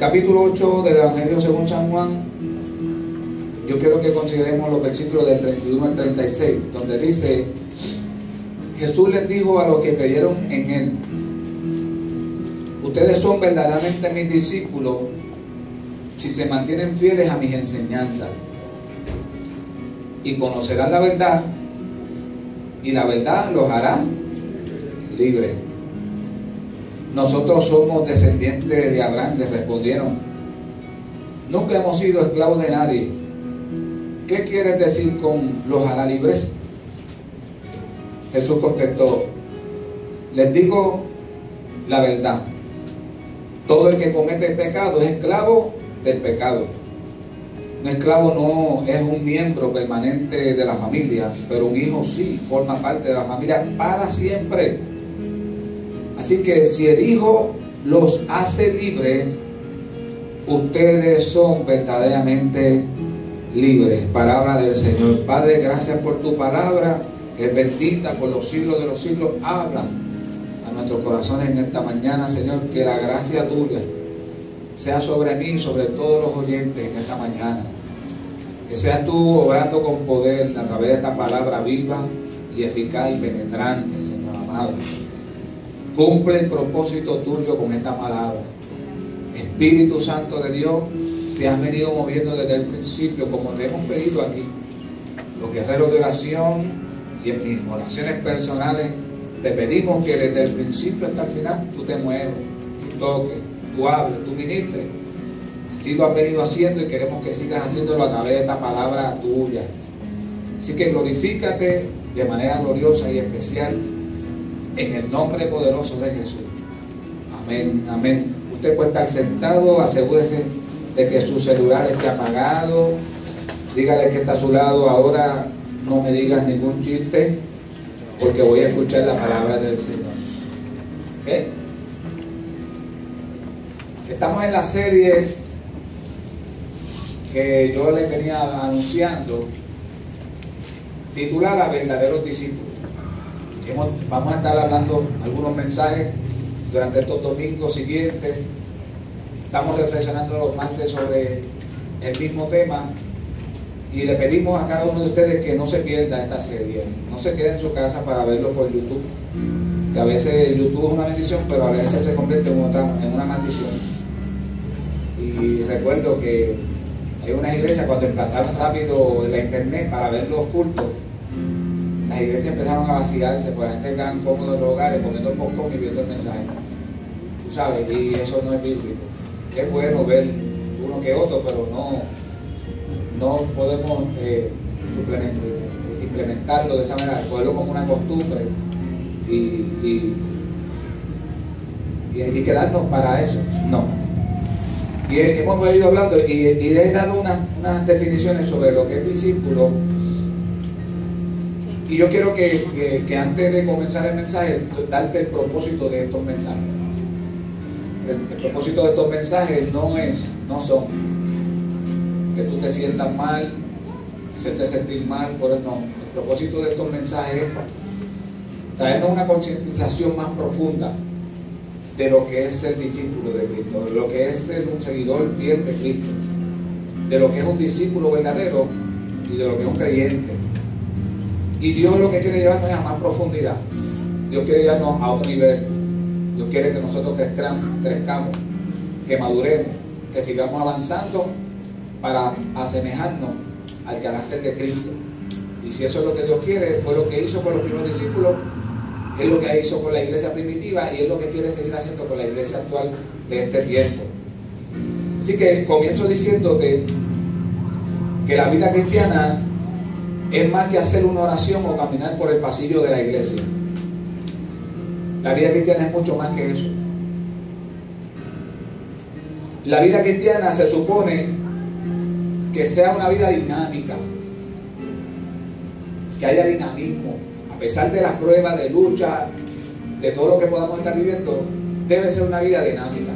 capítulo 8 del Evangelio según San Juan, yo quiero que consideremos los versículos del 31 al 36, donde dice: Jesús les dijo a los que creyeron en Él: ustedes son verdaderamente mis discípulos si se mantienen fieles a mis enseñanzas, y conocerán la verdad, y la verdad los hará libres. Nosotros somos descendientes de Abraham, les respondieron. Nunca hemos sido esclavos de nadie. ¿Qué quieres decir con los hará libres? Jesús contestó: les digo la verdad. Todo el que comete pecado es esclavo del pecado. Un esclavo no es un miembro permanente de la familia, pero un hijo sí forma parte de la familia para siempre. Así que si el Hijo los hace libres, ustedes son verdaderamente libres. Palabra del Señor. Padre, gracias por tu palabra, que es bendita por los siglos de los siglos. Habla a nuestros corazones en esta mañana, Señor, que la gracia tuya sea sobre mí y sobre todos los oyentes en esta mañana. Que seas tú obrando con poder a través de esta palabra viva y eficaz y penetrante, Señor amado. Cumple el propósito tuyo con esta palabra. Espíritu Santo de Dios, te has venido moviendo desde el principio, como te hemos pedido aquí. Los guerreros de oración y en mis oraciones personales, te pedimos que desde el principio hasta el final tú te muevas, tú toques, tú hables, tú ministres. Así lo has venido haciendo y queremos que sigas haciéndolo a través de esta palabra tuya. Así que glorifícate de manera gloriosa y especial en el nombre poderoso de Jesús. Amén, amén. Usted puede estar sentado, asegúrese de que su celular esté apagado. Dígale que está a su lado: ahora no me digas ningún chiste, porque voy a escuchar la palabra del Señor. ¿Okay? Estamos en la serie que yo les venía anunciando, titulada Verdaderos Discípulos. Vamos a estar hablando algunos mensajes durante estos domingos siguientes. Estamos reflexionando los martes sobre el mismo tema, y le pedimos a cada uno de ustedes que no se pierda esta serie, no se quede en su casa para verlo por YouTube, que a veces YouTube es una bendición, pero a veces se convierte en una maldición. Y recuerdo que hay unas iglesias, cuando implantaron rápido la internet para ver los cultos, las iglesias empezaron a vaciarse, pues la gente quedan cómodos en los hogares comiendo popcorn y viendo el mensaje, tú sabes, y eso no es bíblico. Es bueno ver uno que otro, pero no podemos implementarlo de esa manera, cogerlo como una costumbre y quedarnos para eso. No. Y hemos venido hablando y he dado unas definiciones sobre lo que es discípulo. Y yo quiero que antes de comenzar el mensaje, darte el propósito de estos mensajes. El propósito de estos mensajes no son que tú te sientas mal, hacerte sentir mal, por eso no. El propósito de estos mensajes es traernos una concientización más profunda de lo que es ser discípulo de Cristo, de lo que es ser un seguidor fiel de Cristo, de lo que es un discípulo verdadero y de lo que es un creyente. Y Dios lo que quiere llevarnos es a más profundidad. Dios quiere llevarnos a otro nivel. Dios quiere que nosotros crezcamos, que maduremos, que sigamos avanzando para asemejarnos al carácter de Cristo. Y si eso es lo que Dios quiere, fue lo que hizo con los primeros discípulos, es lo que hizo con la iglesia primitiva y es lo que quiere seguir haciendo con la iglesia actual de este tiempo. Así que comienzo diciéndote que la vida cristiana es más que hacer una oración o caminar por el pasillo de la iglesia. La vida cristiana es mucho más que eso. La vida cristiana se supone que sea una vida dinámica, que haya dinamismo. A pesar de las pruebas, de lucha, de todo lo que podamos estar viviendo, debe ser una vida dinámica.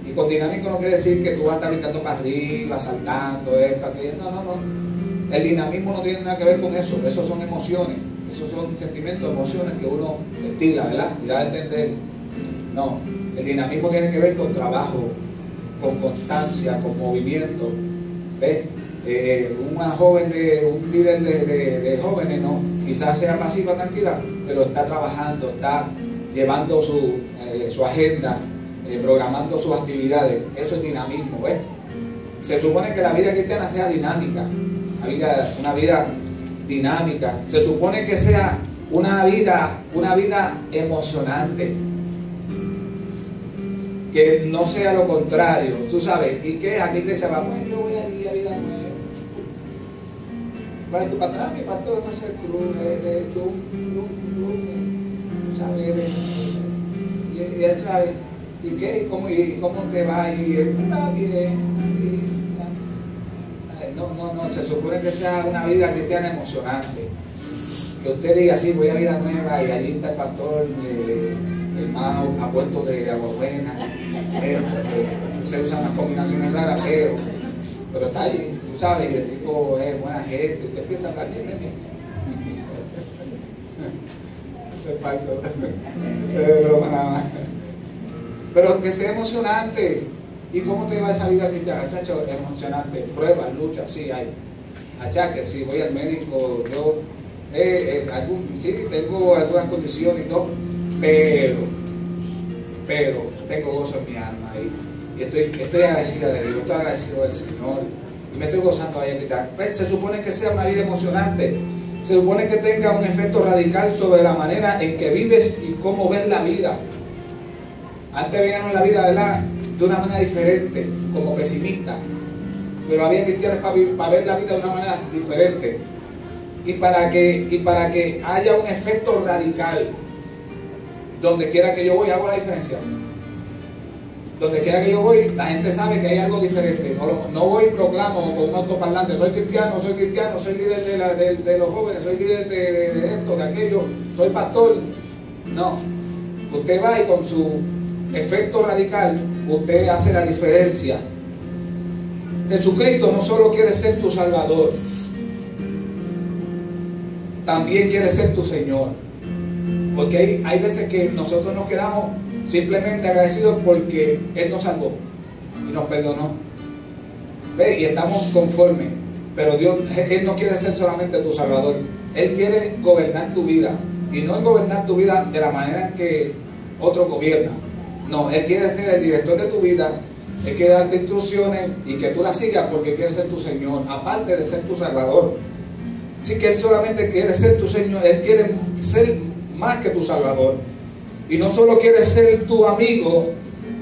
Y con dinámico no quiere decir que tú vas a estar brincando para arriba, saltando, esto, aquello. No. El dinamismo no tiene nada que ver con eso. Esos son emociones, esos son sentimientos, emociones que uno estila, ¿verdad? Y da a entender. No, el dinamismo tiene que ver con trabajo, con constancia, con movimiento. ¿Ves? Una joven, un líder de jóvenes, ¿no? Quizás sea pasiva, tranquila, pero está trabajando, está llevando su agenda, programando sus actividades. Eso es dinamismo, ¿ves? Se supone que la vida cristiana sea dinámica, una vida dinámica. Se supone que sea una vida emocionante, que no sea lo contrario, tú sabes. ¿Y qué? ¿A qué iglesia va? Pues yo voy a ir a Vida Nueva. Para tu patrón, mi pastor José Cruz, ¿sabes? Y él sabe. ¿Y qué? ¿Y cómo te va? Y él está bien. No, se supone que sea una vida cristiana emocionante. Que usted diga, sí, voy a Vida Nueva y allí está el pastor, el más apuesto de agua buena. Se usan unas combinaciones raras, pero está allí, tú sabes, y el tipo es buena gente, usted empieza a hablar bien de mí. Eso es falso, eso es de broma nada más. Pero que sea emocionante. ¿Y cómo te va esa vida cristiana? Chacho, emocionante, pruebas, luchas, sí hay. Achaques, sí, voy al médico, yo sí, tengo algunas condiciones y todo, pero tengo gozo en mi alma y estoy agradecida de Dios, estoy agradecido del Señor y me estoy gozando ahí en cristiana. Se supone que sea una vida emocionante, se supone que tenga un efecto radical sobre la manera en que vives y cómo ves la vida. Antes veíamos la vida, ¿verdad?, de una manera diferente, como pesimista, pero había cristianos para ver la vida de una manera diferente. Y para que haya un efecto radical, donde quiera que yo voy, hago la diferencia. Donde quiera que yo voy, la gente sabe que hay algo diferente. No voy y proclamo con un autoparlante, soy cristiano, soy líder de los jóvenes, soy líder de esto, de aquello, soy pastor. No, usted va y con su efecto radical, usted hace la diferencia. Jesucristo no solo quiere ser tu Salvador, también quiere ser tu Señor. Porque hay veces que nosotros nos quedamos simplemente agradecidos porque Él nos salvó y nos perdonó. ¿Ve? Y estamos conformes. Pero Él no quiere ser solamente tu Salvador. Él quiere gobernar tu vida. Y no gobernar tu vida de la manera en que otro gobierna. No, Él quiere ser el director de tu vida. Él quiere darte instrucciones y que tú las sigas porque quiere ser tu Señor, aparte de ser tu Salvador. Así que Él solamente quiere ser tu Señor, Él quiere ser más que tu Salvador. Y no solo quiere ser tu amigo,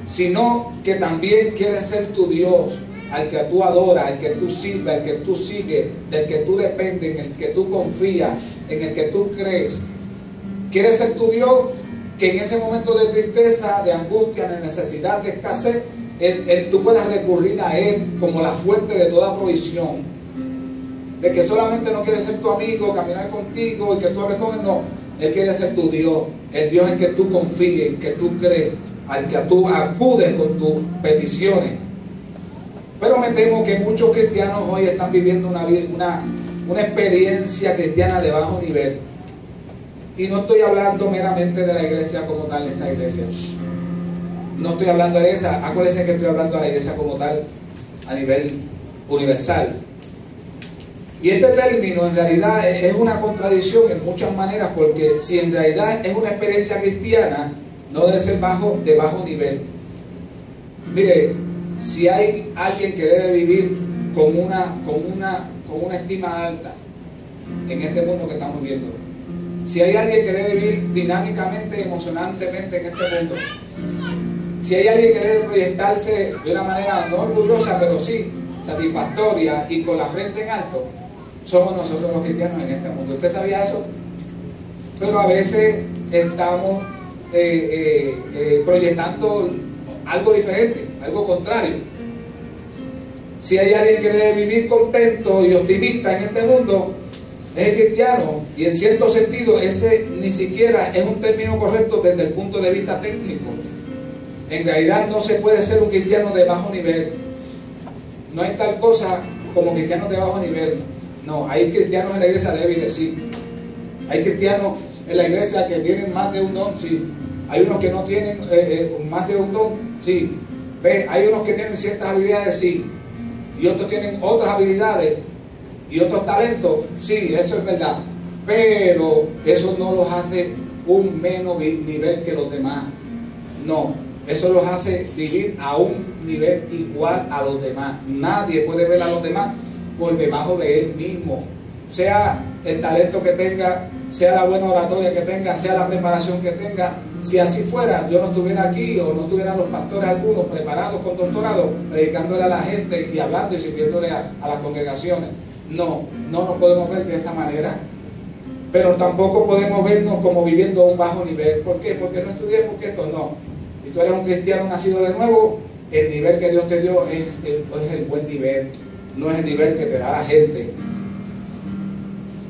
sino que también quiere ser tu Dios, al que tú adoras, al que tú sirves, al que tú sigues, del que tú dependes, en el que tú confías, en el que tú crees. Quiere ser tu Dios, que en ese momento de tristeza, de angustia, de necesidad, de escasez, tú puedas recurrir a Él como la fuente de toda provisión. De que solamente no quiere ser tu amigo, caminar contigo y que tú hables con Él, no. Él quiere ser tu Dios, el Dios en que tú confíes, en que tú crees, al que tú acudes con tus peticiones. Pero me temo que muchos cristianos hoy están viviendo una experiencia cristiana de bajo nivel. Y no estoy hablando meramente de la iglesia como tal, de esta iglesia. No estoy hablando de esa, acuérdense que estoy hablando de la iglesia como tal, a nivel universal. Y este término en realidad es una contradicción en muchas maneras, porque si en realidad es una experiencia cristiana, no debe ser de bajo nivel. Mire, si hay alguien que debe vivir con una estima alta en este mundo que estamos viviendo, si hay alguien que debe vivir dinámicamente, emocionantemente en este mundo, si hay alguien que debe proyectarse de una manera no orgullosa, pero sí satisfactoria y con la frente en alto, somos nosotros los cristianos en este mundo. ¿Usted sabía eso? Pero a veces estamos proyectando algo diferente, algo contrario. Si hay alguien que debe vivir contento y optimista en este mundo, es el cristiano. Y en cierto sentido ese ni siquiera es un término correcto desde el punto de vista técnico. En realidad no se puede ser un cristiano de bajo nivel. No hay tal cosa como cristianos de bajo nivel. No, hay cristianos en la iglesia débiles, sí. Hay cristianos en la iglesia que tienen más de un don, sí. Hay unos que no tienen más de un don, sí. Ve, hay unos que tienen ciertas habilidades, sí, y otros tienen otras habilidades y otros talentos, sí, eso es verdad, pero eso no los hace un menos nivel que los demás. No, eso los hace vivir a un nivel igual a los demás. Nadie puede ver a los demás por debajo de él mismo, sea el talento que tenga, sea la buena oratoria que tenga, sea la preparación que tenga. Si así fuera, yo no estuviera aquí, o no estuvieran los pastores algunos preparados con doctorado, predicándole a la gente y hablando y sirviéndole a las congregaciones. No nos podemos ver de esa manera, pero tampoco podemos vernos como viviendo a un bajo nivel. ¿Por qué? Porque no estudié, porque esto no. Si tú eres un cristiano nacido de nuevo, el nivel que Dios te dio es el buen nivel, no es el nivel que te da la gente.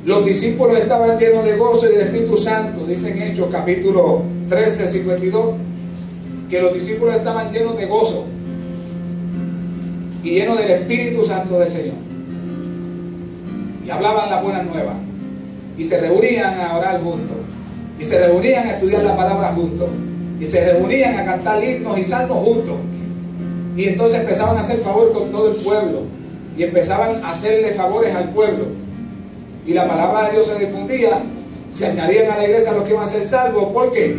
Los discípulos estaban llenos de gozo y del Espíritu Santo. Dicen Hechos capítulo 13, 52, que los discípulos estaban llenos de gozo y llenos del Espíritu Santo del Señor. Y hablaban las buenas nuevas. Y se reunían a orar juntos. Y se reunían a estudiar la palabra juntos. Y se reunían a cantar himnos y salmos juntos. Y entonces empezaban a hacer favor con todo el pueblo. Y empezaban a hacerle favores al pueblo. Y la palabra de Dios se difundía. Se añadían a la iglesia los que iban a ser salvos. ¿Por qué?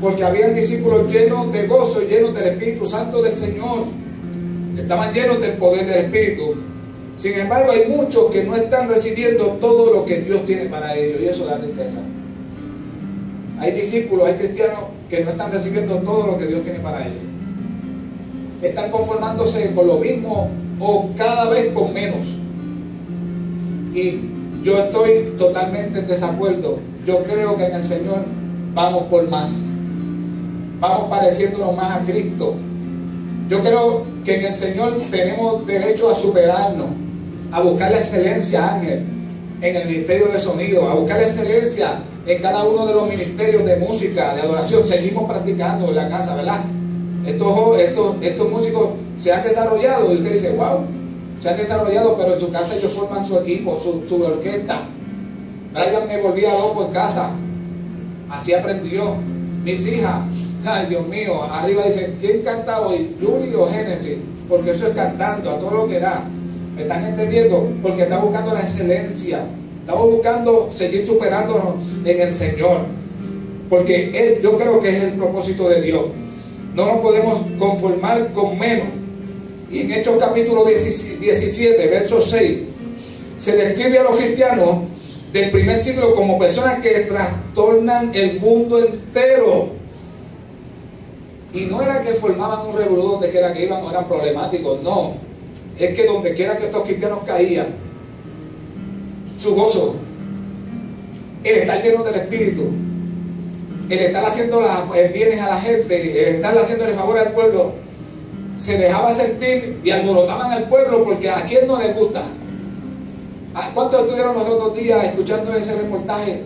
Porque habían discípulos llenos de gozo, llenos del Espíritu Santo del Señor. Estaban llenos del poder del Espíritu. Sin embargo, hay muchos que no están recibiendo todo lo que Dios tiene para ellos, y eso da tristeza. Hay discípulos, hay cristianos que no están recibiendo todo lo que Dios tiene para ellos. Están conformándose con lo mismo o cada vez con menos. Y yo estoy totalmente en desacuerdo. Yo creo que en el Señor vamos por más. Vamos pareciéndonos más a Cristo. Yo creo que en el Señor tenemos derecho a superarnos, a buscar la excelencia, Ángel, en el ministerio de sonido, a buscar la excelencia en cada uno de los ministerios de música, de adoración. Seguimos practicando en la casa, ¿verdad? Estos músicos se han desarrollado y usted dice, wow, se han desarrollado, pero en su casa ellos forman su equipo, su orquesta. Brian me volvía loco en casa, así aprendió. Mis hijas, ay Dios mío, arriba dicen, ¿quién canta hoy? ¿Yuri o Génesis? Porque eso es cantando a todo lo que da. ¿Me están entendiendo? Porque está buscando la excelencia. Estamos buscando seguir superándonos en el Señor. Porque yo creo que es el propósito de Dios. No nos podemos conformar con menos. Y en Hechos capítulo 17, verso 6, se describe a los cristianos del primer siglo como personas que trastornan el mundo entero. Y no era que formaban un revolú donde quiera que iban o eran problemáticos, no. Es que donde quiera que estos cristianos caían, su gozo, el estar lleno del Espíritu, el estar haciendo bienes a la gente, el estar haciéndole favor al pueblo, se dejaba sentir y alborotaban al pueblo, porque a quién no les gusta. ¿Cuántos estuvieron los otros días escuchando ese reportaje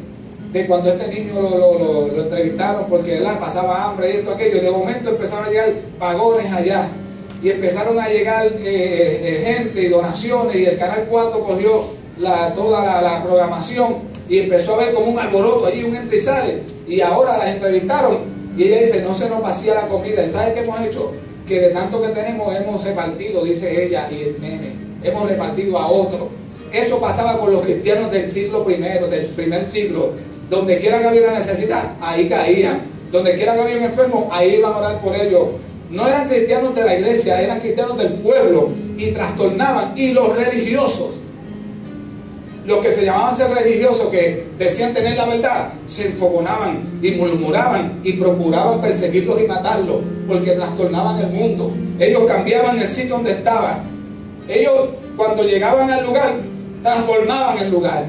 de cuando este niño lo entrevistaron porque pasaba hambre y esto, aquello? De momento empezaron a llegar vagones allá y empezaron a llegar gente y donaciones, y el Canal 4 cogió toda la programación y empezó a ver como un alboroto allí, un entra y sale, y ahora las entrevistaron y ella dice, no se nos vacía la comida. ¿Y sabe qué hemos hecho? Que de tanto que tenemos hemos repartido, dice ella y el nene, hemos repartido a otros. Eso pasaba con los cristianos del siglo I, del primer siglo. Donde quiera que había una necesidad, ahí caían. Donde quiera que había un enfermo, ahí iban a orar por ellos. No eran cristianos de la iglesia, eran cristianos del pueblo, y trastornaban. Y los religiosos, los que se llamaban ser religiosos, que decían tener la verdad, se enfogonaban y murmuraban y procuraban perseguirlos y matarlos, porque trastornaban el mundo. Ellos cambiaban el sitio donde estaban. Ellos, cuando llegaban al lugar, transformaban el lugar.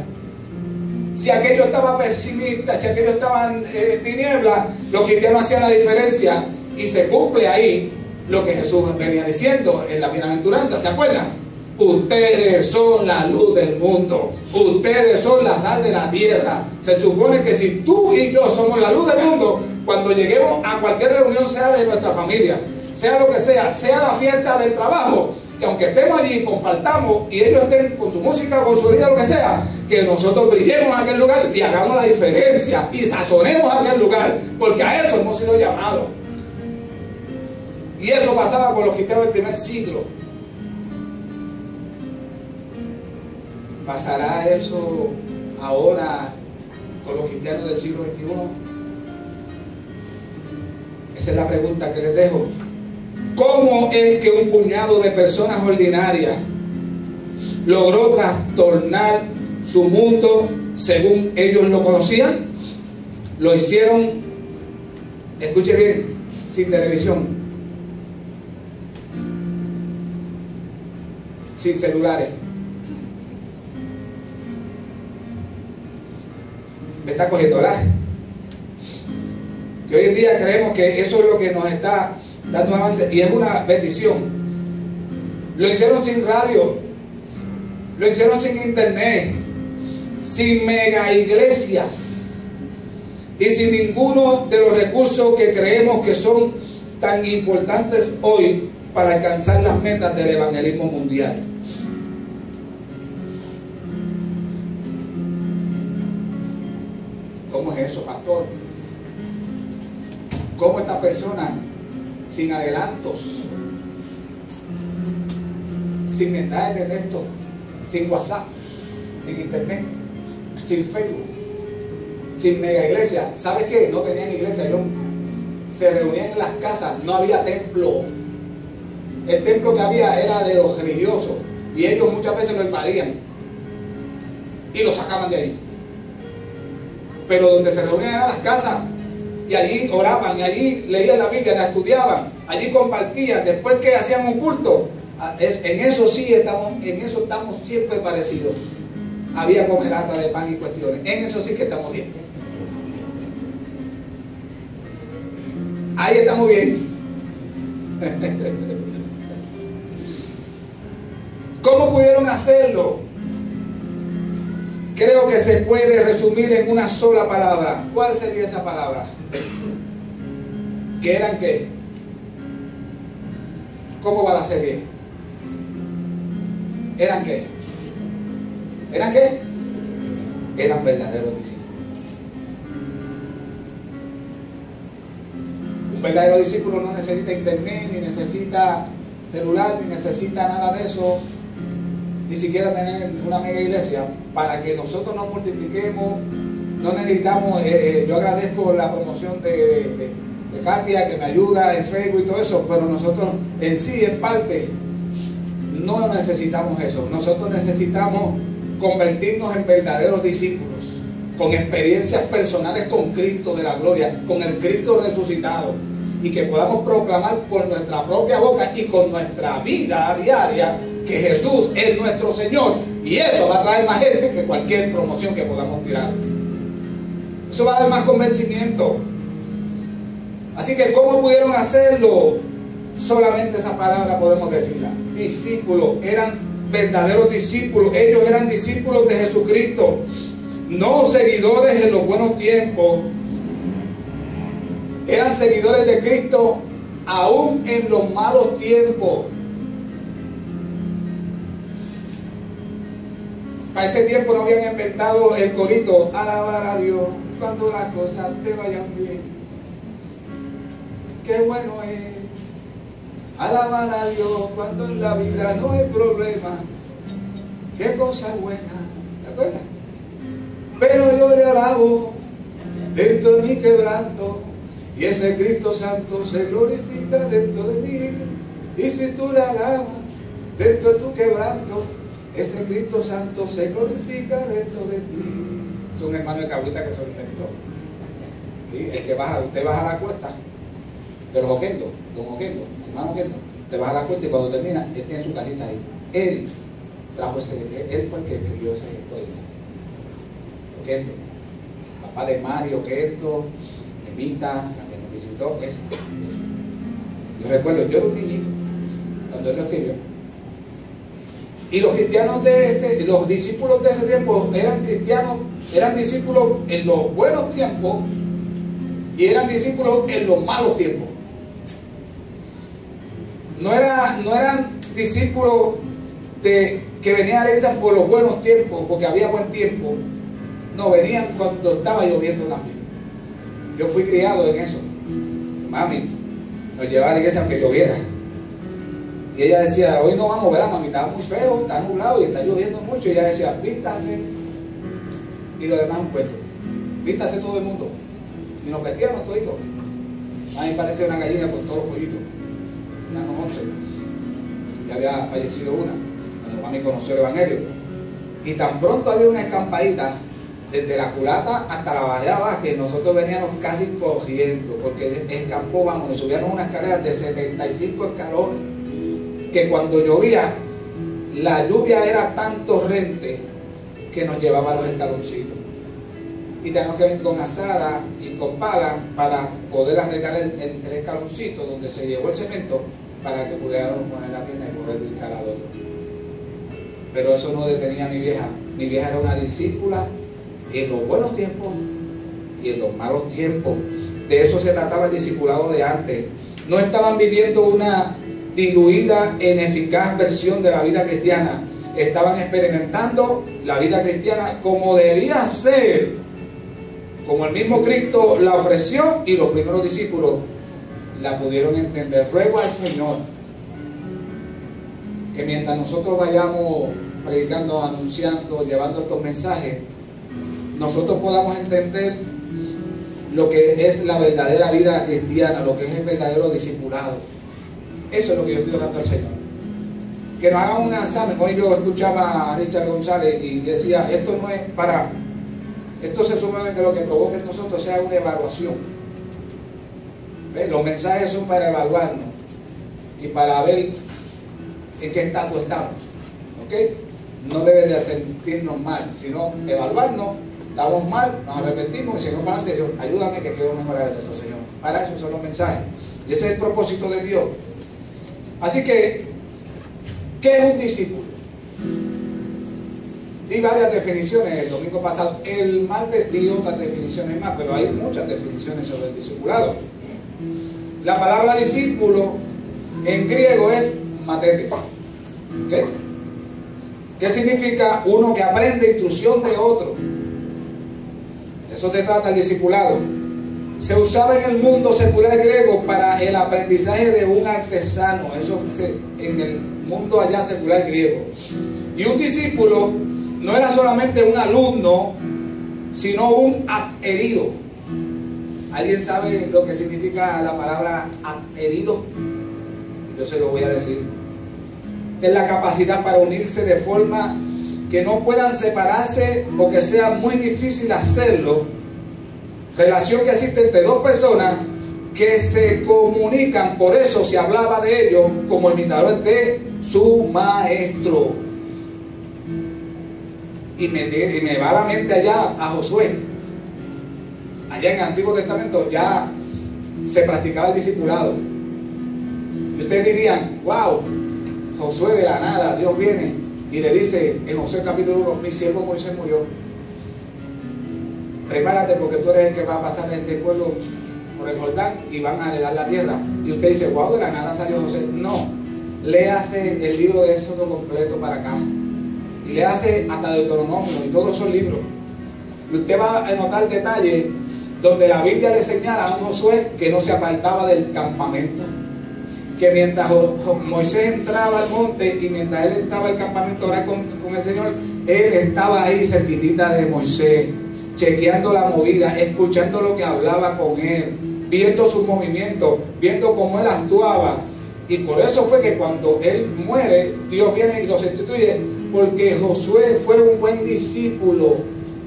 Si aquello estaba pesimista, si aquello estaba en tinieblas, los cristianos hacían la diferencia, y se cumple ahí lo que Jesús venía diciendo en la bienaventuranza. ¿Se acuerdan? Ustedes son la luz del mundo, ustedes son la sal de la tierra. Se supone que si tú y yo somos la luz del mundo, cuando lleguemos a cualquier reunión, sea de nuestra familia, sea lo que sea la fiesta del trabajo, que aunque estemos allí, compartamos, y ellos estén con su música, con su vida, lo que sea, que nosotros brillemos a aquel lugar y hagamos la diferencia y sazonemos a aquel lugar, porque a eso hemos sido llamados. Y eso pasaba con los cristianos del primer siglo. ¿Pasará eso ahora con los cristianos del siglo XXI? Esa es la pregunta que les dejo. ¿Cómo es que un puñado de personas ordinarias logró trastornar su mundo según ellos lo conocían? Lo hicieron, escuche bien, sin televisión, sin celulares. Me está cogiendo, ¿verdad? Que hoy en día creemos que eso es lo que nos está dando avance, y es una bendición. Lo hicieron sin radio, lo hicieron sin internet, sin mega iglesias y sin ninguno de los recursos que creemos que son tan importantes hoy para alcanzar las metas del evangelismo mundial. ¿Cómo es eso, pastor? ¿Cómo esta persona, sin adelantos, sin mensajes de texto, sin WhatsApp, sin internet, sin Facebook, sin mega iglesia? ¿Sabes qué? No tenían iglesia, se reunían en las casas, no había templo. El templo que había era de los religiosos y ellos muchas veces lo invadían y lo sacaban de ahí. Pero donde se reunían eran las casas, y allí oraban, y allí leían la Biblia, la estudiaban, allí compartían. Después que hacían un culto, en eso sí estamos, en eso estamos siempre parecidos. Había comerata de pan y cuestiones, en eso sí que estamos bien. Ahí estamos bien. ¿Cómo pudieron hacerlo? Creo que se puede resumir en una sola palabra. ¿Cuál sería esa palabra? ¿Qué eran qué? ¿Cómo va la serie? ¿Eran qué? ¿Eran qué? Eran verdaderos discípulos. Un verdadero discípulo no necesita internet, ni necesita celular, ni necesita nada de eso, ni siquiera tener una mega iglesia para que nosotros nos multipliquemos. No necesitamos, yo agradezco la promoción de Katia, que me ayuda en Facebook y todo eso, pero nosotros en sí, en parte, no necesitamos eso. Nosotros necesitamos convertirnos en verdaderos discípulos, con experiencias personales con Cristo de la gloria, con el Cristo resucitado, y que podamos proclamar por nuestra propia boca y con nuestra vida diaria que Jesús es nuestro Señor, y eso va a traer más gente que cualquier promoción que podamos tirar. Eso va a dar más convencimiento. Así que ¿cómo pudieron hacerlo? Solamente esa palabra podemos decirla: discípulos. Eran verdaderos discípulos. Ellos eran discípulos de Jesucristo, no seguidores en los buenos tiempos. Eran seguidores de Cristo aún en los malos tiempos. Para ese tiempo no habían inventado el corito: alabar a Dios cuando las cosas te vayan bien. Qué bueno es alabar a Dios cuando en la vida no hay problema. Qué cosa buena, ¿te acuerdas? Pero yo le alabo dentro de mi quebranto, y ese Cristo Santo se glorifica dentro de mí. Y si tú le alabas dentro de tu quebranto, ese Cristo Santo se glorifica dentro de ti. Es un hermano de Cabrita que se lo inventó. ¿Sí? El que baja, usted baja la cuesta de los Oquendo, don Oquendo, hermano Oquendo, te baja la cuesta y cuando termina, él tiene su cajita ahí. Él trajo él fue el que escribió ese código. Oquendo, papá de Mario Oquendo, Evita, la que nos visitó, ese. Yo recuerdo, yo era un niñito cuando él lo escribió. Y los cristianos los discípulos de ese tiempo eran cristianos, eran discípulos en los buenos tiempos y eran discípulos en los malos tiempos. No eran discípulos que venían a la iglesia por los buenos tiempos, porque había buen tiempo. No, venían cuando estaba lloviendo también. Yo fui criado en eso. Mami, nos llevaba a la iglesia aunque lloviera. Y ella decía, hoy no vamos, ¿verdad, mami? Estaba muy feo, está nublado y está lloviendo mucho. Y ella decía, vístase. Y lo demás un cuento. Vístase todo el mundo. Y nos vestíamos toditos. A mí me parece una gallina con todos los pollitos. Éramos 11. Ya había fallecido una, cuando mami conoció el evangelio. Y tan pronto había una escampadita, desde la culata hasta la barriada, que nosotros veníamos casi corriendo, porque escampó, vamos, nos subíamos una escalera de 75 escalones, que cuando llovía, la lluvia era tan torrente que nos llevaba a los escaloncitos. Y teníamos que venir con azada y con pala para poder arreglar el escaloncito donde se llevó el cemento, para que pudiéramos poner la pierna y poder brincar al otro. Pero eso no detenía a mi vieja. Mi vieja era una discípula en los buenos tiempos y en los malos tiempos. De eso se trataba el discipulado de antes. No estaban viviendo una diluida, ineficaz versión de la vida cristiana. Estaban experimentando la vida cristiana como debía ser, como el mismo Cristo la ofreció y los primeros discípulos la pudieron entender. Ruego al Señor que mientras nosotros vayamos predicando, anunciando, llevando estos mensajes, nosotros podamos entender lo que es la verdadera vida cristiana, lo que es el verdadero discipulado. Eso es lo que yo estoy orando al Señor. Que nos hagan un examen. Hoy yo escuchaba a Richard González y decía, esto no es para, esto se supone que lo que provoque en nosotros sea una evaluación. ¿Ves? Los mensajes son para evaluarnos y para ver en qué estatus estamos. ¿Ok? No debe de sentirnos mal, sino evaluarnos. Estamos mal, nos arrepentimos y si no para adelante, ayúdame que quiero mejorar esto, Señor. Para eso son los mensajes. Y ese es el propósito de Dios. Así que, ¿qué es un discípulo? Di varias definiciones el domingo pasado. El martes di otras definiciones más, pero hay muchas definiciones sobre el discipulado. La palabra discípulo en griego es matetes. ¿Okay? ¿Qué significa? Uno que aprende instrucción de otro. Eso se trata el discipulado. Se usaba en el mundo secular griego para el aprendizaje de un artesano. Eso en el mundo allá secular griego. Y un discípulo no era solamente un alumno, sino un adherido. ¿Alguien sabe lo que significa la palabra adherido? Yo se lo voy a decir. Es la capacidad para unirse de forma que no puedan separarse o que sea muy difícil hacerlo. Relación que existe entre dos personas que se comunican. Por eso se hablaba de ellos como imitadores de su maestro. Y me va a la mente allá a Josué. Allá en el Antiguo Testamento ya se practicaba el discipulado. Y ustedes dirían, wow, Josué de la nada, Dios viene y le dice en Josué capítulo 1, mi siervo Moisés murió. Prepárate porque tú eres el que va a pasar este pueblo por el Jordán y van a heredar la tierra. Y usted dice, wow, de la nada salió José. No, léase el libro de Éxodo completo para acá. Y léase hasta Deuteronomio y todos esos libros. Y usted va a notar detalles donde la Biblia le señala a un Josué que no se apartaba del campamento. Que mientras Moisés entraba al monte y mientras él estaba al campamento a orar con el Señor, él estaba ahí cerquitita de Moisés, chequeando la movida, escuchando lo que hablaba con él, viendo sus movimientos, viendo cómo él actuaba. Y por eso fue que cuando él muere, Dios viene y lo sustituye, porque Josué fue un buen discípulo,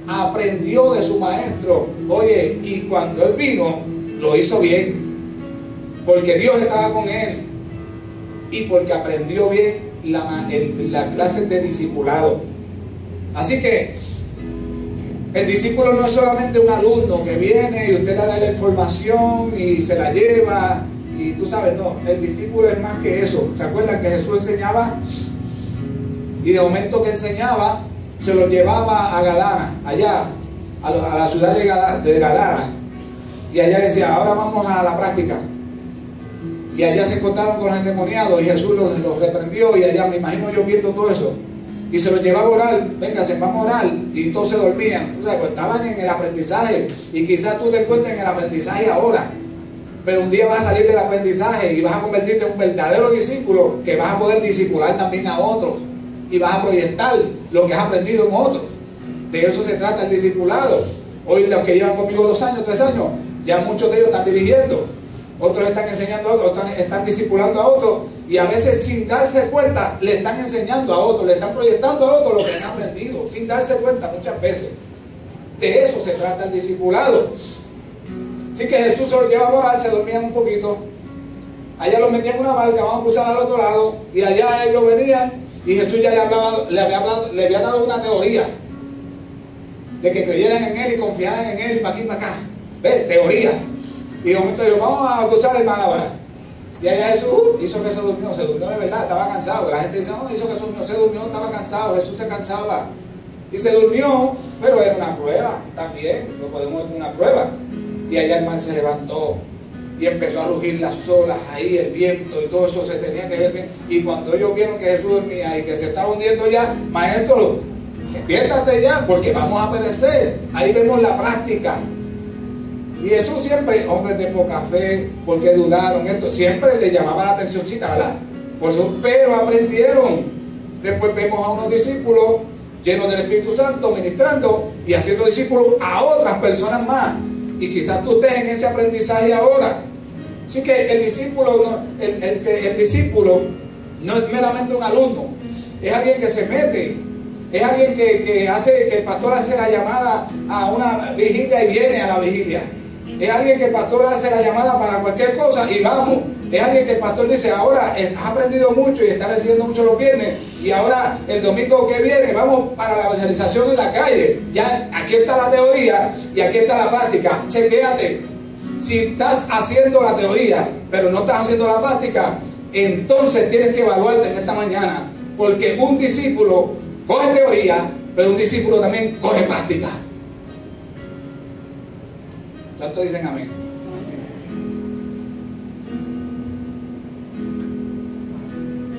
aprendió de su maestro. Oye, y cuando él vino, lo hizo bien, porque Dios estaba con él y porque aprendió bien la clase de discipulado. Así que el discípulo no es solamente un alumno que viene y usted le da la información y se la lleva y tú sabes, no, el discípulo es más que eso. ¿Se acuerdan que Jesús enseñaba? Y de momento que enseñaba, se lo llevaba a Gadara, allá, a la ciudad de Gadara. Y allá decía, ahora vamos a la práctica. Y allá se encontraron con los endemoniados y Jesús los reprendió. Y allá me imagino yo viendo todo eso. Y se los llevaba a orar, venga, se vamos a orar. Y todos se dormían. O sea, pues estaban en el aprendizaje. Y quizás tú te encuentres en el aprendizaje ahora. pero un día vas a salir del aprendizaje y vas a convertirte en un verdadero discípulo que vas a poder discipular también a otros y vas a proyectar lo que has aprendido en otros. De eso se trata el discipulado. Hoy los que llevan conmigo 2 años, 3 años, ya muchos de ellos están dirigiendo, otros están enseñando a otros, están discipulando a otros, y a veces sin darse cuenta le están enseñando a otros, le están proyectando a otros lo que han aprendido, sin darse cuenta muchas veces. De eso se trata el discipulado. Así que Jesús se los llevaba a orar, se dormían un poquito, allá los metían en una barca, vamos a cruzar al otro lado, y allá ellos venían, y Jesús ya le había dado una teoría, de que creyeran en Él y confiaran en Él, y para aquí y para acá. ¿Ves? Teoría. Y de momento dijo, vamos a cruzar el mar ahora. Y allá Jesús hizo que se durmió de verdad, estaba cansado. La gente dice, no, hizo que se durmió, estaba cansado, Jesús se cansaba. Y se durmió, pero era una prueba también, lo podemos ver como una prueba. Y allá el mar se levantó y empezó a rugir las olas, ahí el viento y todo eso se tenía que ver. Y cuando ellos vieron que Jesús dormía y que se estaba hundiendo ya, maestro, despiértate ya, porque vamos a perecer. Ahí vemos la práctica. Y Jesús siempre, hombres de poca fe, porque dudaron esto, siempre le llamaba la atencióncita, ¿verdad? Por eso, pero aprendieron. Después vemos a unos discípulos llenos del Espíritu Santo, ministrando y haciendo discípulos a otras personas más. Y quizás tú estés en ese aprendizaje ahora. Así que el discípulo no es meramente un alumno, es alguien que se mete. Es alguien que el pastor hace la llamada a una vigilia y viene a la vigilia. Es alguien que el pastor hace la llamada para cualquier cosa y vamos. Es alguien que el pastor dice, ahora has aprendido mucho y estás recibiendo mucho los viernes, y ahora el domingo que viene vamos para la evangelización en la calle. Ya aquí está la teoría y aquí está la práctica. Chequéate. Si estás haciendo la teoría pero no estás haciendo la práctica, entonces tienes que evaluarte en esta mañana, porque un discípulo coge teoría, pero un discípulo también coge práctica. ¿Cuántos dicen amén?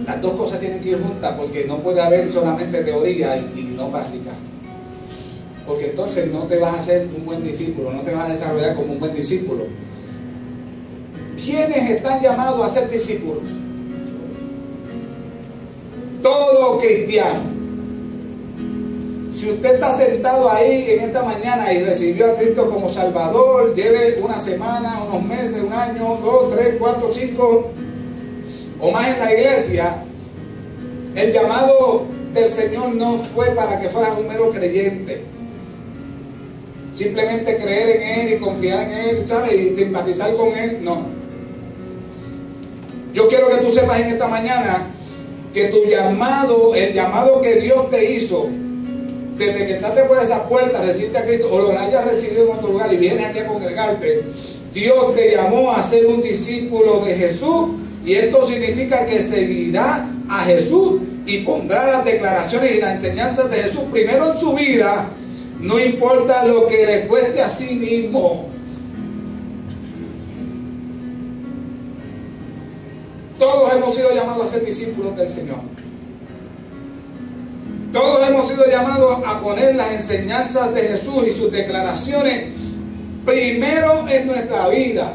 Las dos cosas tienen que ir juntas, porque no puede haber solamente teoría y no práctica. Porque entonces no te vas a hacer un buen discípulo, no te vas a desarrollar como un buen discípulo. ¿Quiénes están llamados a ser discípulos? Todo cristiano. Si usted está sentado ahí en esta mañana y recibió a Cristo como Salvador, lleve una semana, unos meses, un año, 2, 3, 4, 5 o más en la iglesia, el llamado del Señor no fue para que fueras un mero creyente. Simplemente creer en Él y confiar en Él, ¿sabes? Y simpatizar con Él, no. Yo quiero que tú sepas en esta mañana que tu llamado, el llamado que Dios te hizo, desde que entraste por esa puerta, recibiste a Cristo, o lo hayas recibido en otro lugar y vienes aquí a congregarte, Dios te llamó a ser un discípulo de Jesús, y esto significa que seguirá a Jesús y pondrá las declaraciones y las enseñanzas de Jesús primero en su vida, no importa lo que le cueste a sí mismo. Todos hemos sido llamados a ser discípulos del Señor. Todos hemos sido llamados a poner las enseñanzas de Jesús y sus declaraciones primero en nuestra vida.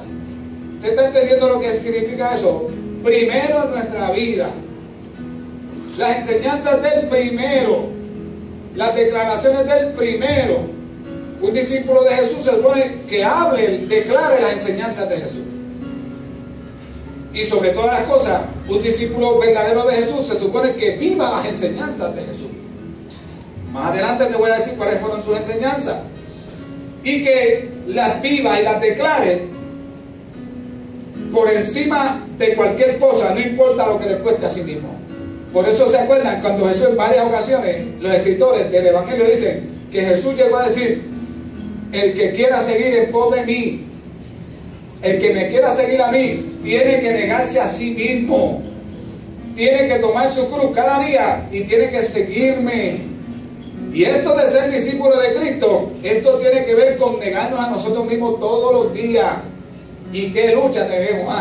¿Usted está entendiendo lo que significa eso? Primero en nuestra vida. Las enseñanzas del primero. Las declaraciones del primero. Un discípulo de Jesús se supone que hable, declare las enseñanzas de Jesús. Y sobre todas las cosas, un discípulo verdadero de Jesús se supone que viva las enseñanzas de Jesús. Más adelante te voy a decir cuáles fueron sus enseñanzas. Y que las viva y las declare por encima de cualquier cosa, no importa lo que le cueste a sí mismo. Por eso se acuerdan cuando Jesús en varias ocasiones, los escritores del Evangelio dicen que Jesús llegó a decir: el que quiera seguir en pos de mí, el que me quiera seguir a mí, tiene que negarse a sí mismo, tiene que tomar su cruz cada día y tiene que seguirme. Y esto de ser discípulo de Cristo, esto tiene que ver con negarnos a nosotros mismos todos los días. ¿Y qué lucha tenemos?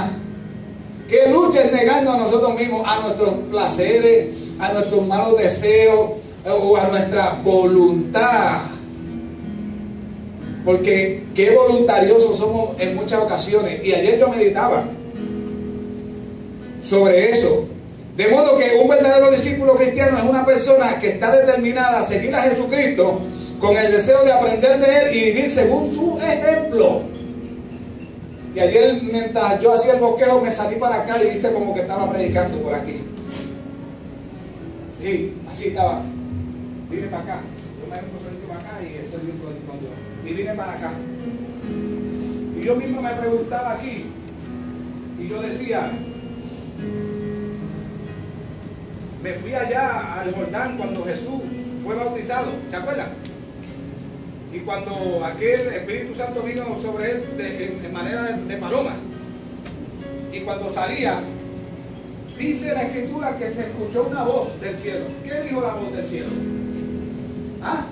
¿Qué lucha es negarnos a nosotros mismos, a nuestros placeres, a nuestros malos deseos o a nuestra voluntad? Porque qué voluntariosos somos en muchas ocasiones. Y ayer yo meditaba sobre eso. De modo que un verdadero discípulo cristiano es una persona que está determinada a seguir a Jesucristo con el deseo de aprender de Él y vivir según su ejemplo. Y ayer, mientras yo hacía el bosquejo, me salí para acá y viste como que estaba predicando por aquí. Y así estaba. Vine para acá. Yo me vengo para acá y estoy bien con Dios. Y vine para acá. Y yo mismo me preguntaba aquí. Y yo decía, me fui allá al Jordán cuando Jesús fue bautizado. ¿Se acuerdan? Y cuando aquel Espíritu Santo vino sobre él en manera de paloma. Y cuando salía, dice la Escritura que se escuchó una voz del cielo. ¿Qué dijo la voz del cielo? ¿Ah?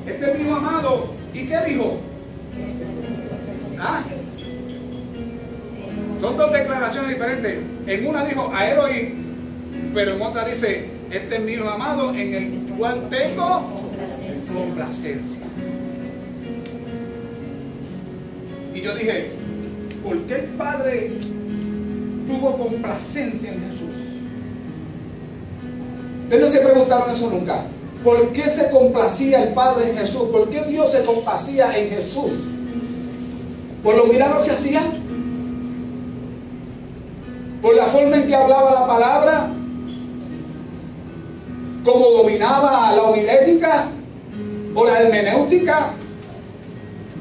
Este es mi hijo amado. ¿Y qué dijo? ¿Ah? Son dos declaraciones diferentes. En una dijo a él oí, pero en otra dice, este es mi hijo amado en el cual tengo complacencia. Y yo dije, ¿por qué el Padre tuvo complacencia en Jesús? ¿Ustedes no se preguntaron eso nunca? ¿Por qué se complacía el Padre en Jesús? ¿Por qué Dios se complacía en Jesús? ¿Por los milagros que hacía? ¿Por la forma en que hablaba la palabra? ¿Cómo dominaba la homilética? ¿O la hermenéutica?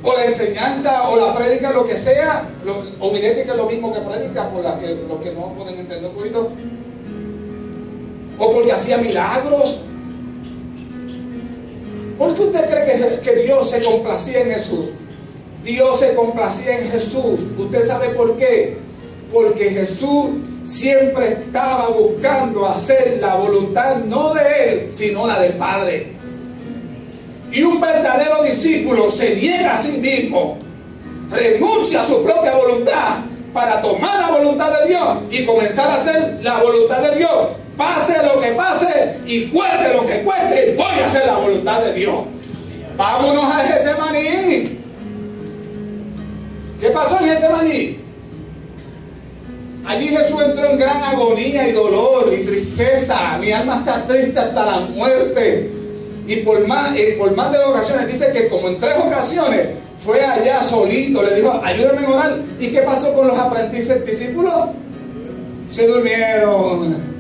¿O la enseñanza? ¿O la prédica? Lo que sea. Homilética es lo mismo que prédica, por la que los que no pueden entender un poquito. ¿O porque hacía milagros? ¿Por qué usted cree que Dios se complacía en Jesús? Dios se complacía en Jesús. ¿Usted sabe por qué? Porque Jesús siempre estaba buscando hacer la voluntad no de Él, sino la del Padre. Y un verdadero discípulo se niega a sí mismo, renuncia a su propia voluntad para tomar la voluntad de Dios y comenzar a hacer la voluntad de Dios. Pase lo que pase y cueste lo que cueste, voy a hacer la voluntad de Dios. Vámonos a Getsemaní. ¿Qué pasó en Getsemaní? Allí Jesús entró en gran agonía y dolor y tristeza. Mi alma está triste hasta la muerte. Y por más de 2 ocasiones dice que como en 3 ocasiones fue allá solito, le dijo, ayúdame a orar. ¿Y qué pasó con los aprendices discípulos? Se durmieron.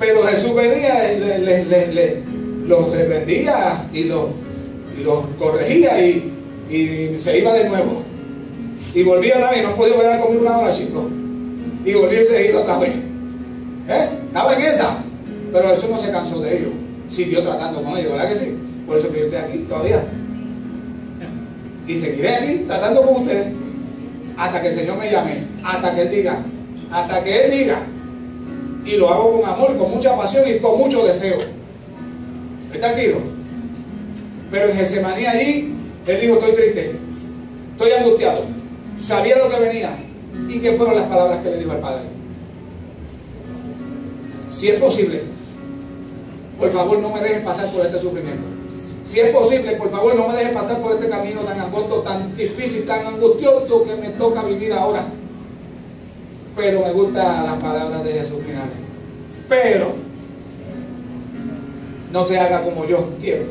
Pero Jesús venía, los reprendía y los corregía y se iba de nuevo. Y volvía otra vez, no podía ver conmigo una hora, chicos. Y volvía y se iba otra vez. Estaba en esa. Pero Jesús no se cansó de ellos. Siguió tratando con ellos, ¿verdad que sí? Por eso que yo estoy aquí todavía. Y seguiré aquí tratando con ustedes. Hasta que el Señor me llame. Hasta que Él diga. Hasta que Él diga. Y lo hago con amor, con mucha pasión y con mucho deseo. ¿Está tranquilo? Pero en Getsemaní allí, Él dijo, estoy triste. Estoy angustiado. Sabía lo que venía. ¿Y qué fueron las palabras que le dijo al Padre? Si es posible, por favor no me dejes pasar por este sufrimiento. Si es posible, por favor no me dejes pasar por este camino tan angosto, tan difícil, tan angustioso que me toca vivir ahora. Pero me gustan las palabras de Jesús finales. Pero no se haga como yo quiero,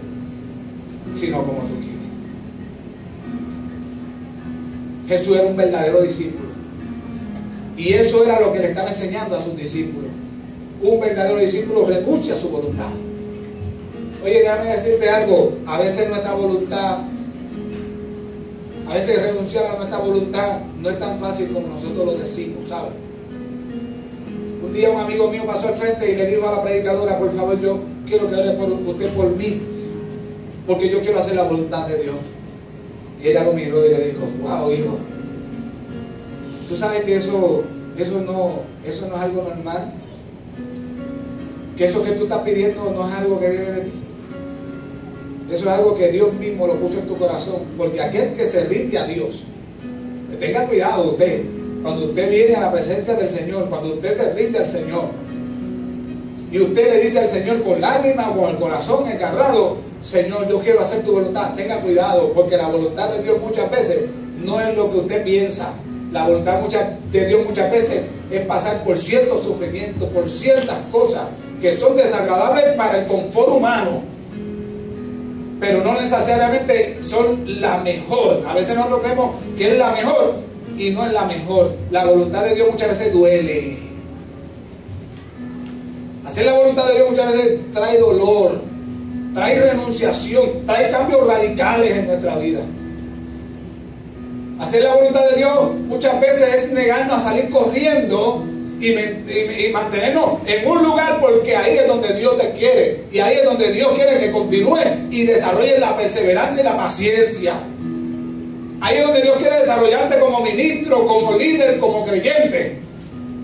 sino como tú quieres. Jesús era un verdadero discípulo. Y eso era lo que le estaba enseñando a sus discípulos. Un verdadero discípulo renuncia a su voluntad. Oye, déjame decirte algo. A veces nuestra voluntad, a veces renunciar a nuestra voluntad no es tan fácil como nosotros lo decimos, ¿sabes? Un día un amigo mío pasó al frente y le dijo a la predicadora, por favor, yo quiero que ore por usted por mí, porque yo quiero hacer la voluntad de Dios. Y ella lo miró y le dijo, wow, hijo, tú sabes que eso no es algo normal, que eso que tú estás pidiendo no es algo que viene de ti. Eso es algo que Dios mismo lo puso en tu corazón, porque aquel que se rinde a Dios, tenga cuidado usted, cuando usted viene a la presencia del Señor, cuando usted se rinde al Señor, y usted le dice al Señor con lágrimas o con el corazón encarrado, Señor, yo quiero hacer tu voluntad. Tenga cuidado, porque la voluntad de Dios muchas veces no es lo que usted piensa. La voluntad de Dios muchas veces es pasar por ciertos sufrimientos, por ciertas cosas que son desagradables para el confort humano, pero no necesariamente son la mejor. A veces nosotros creemos que es la mejor y no es la mejor. La voluntad de Dios muchas veces duele. Hacer la voluntad de Dios muchas veces trae dolor, trae renunciación, trae cambios radicales en nuestra vida. Hacer la voluntad de Dios muchas veces es negarnos a salir corriendo y mantenernos en un lugar, porque ahí es donde Dios te quiere, y ahí es donde Dios quiere que continúes y desarrolles la perseverancia y la paciencia. Ahí es donde Dios quiere desarrollarte como ministro, como líder, como creyente.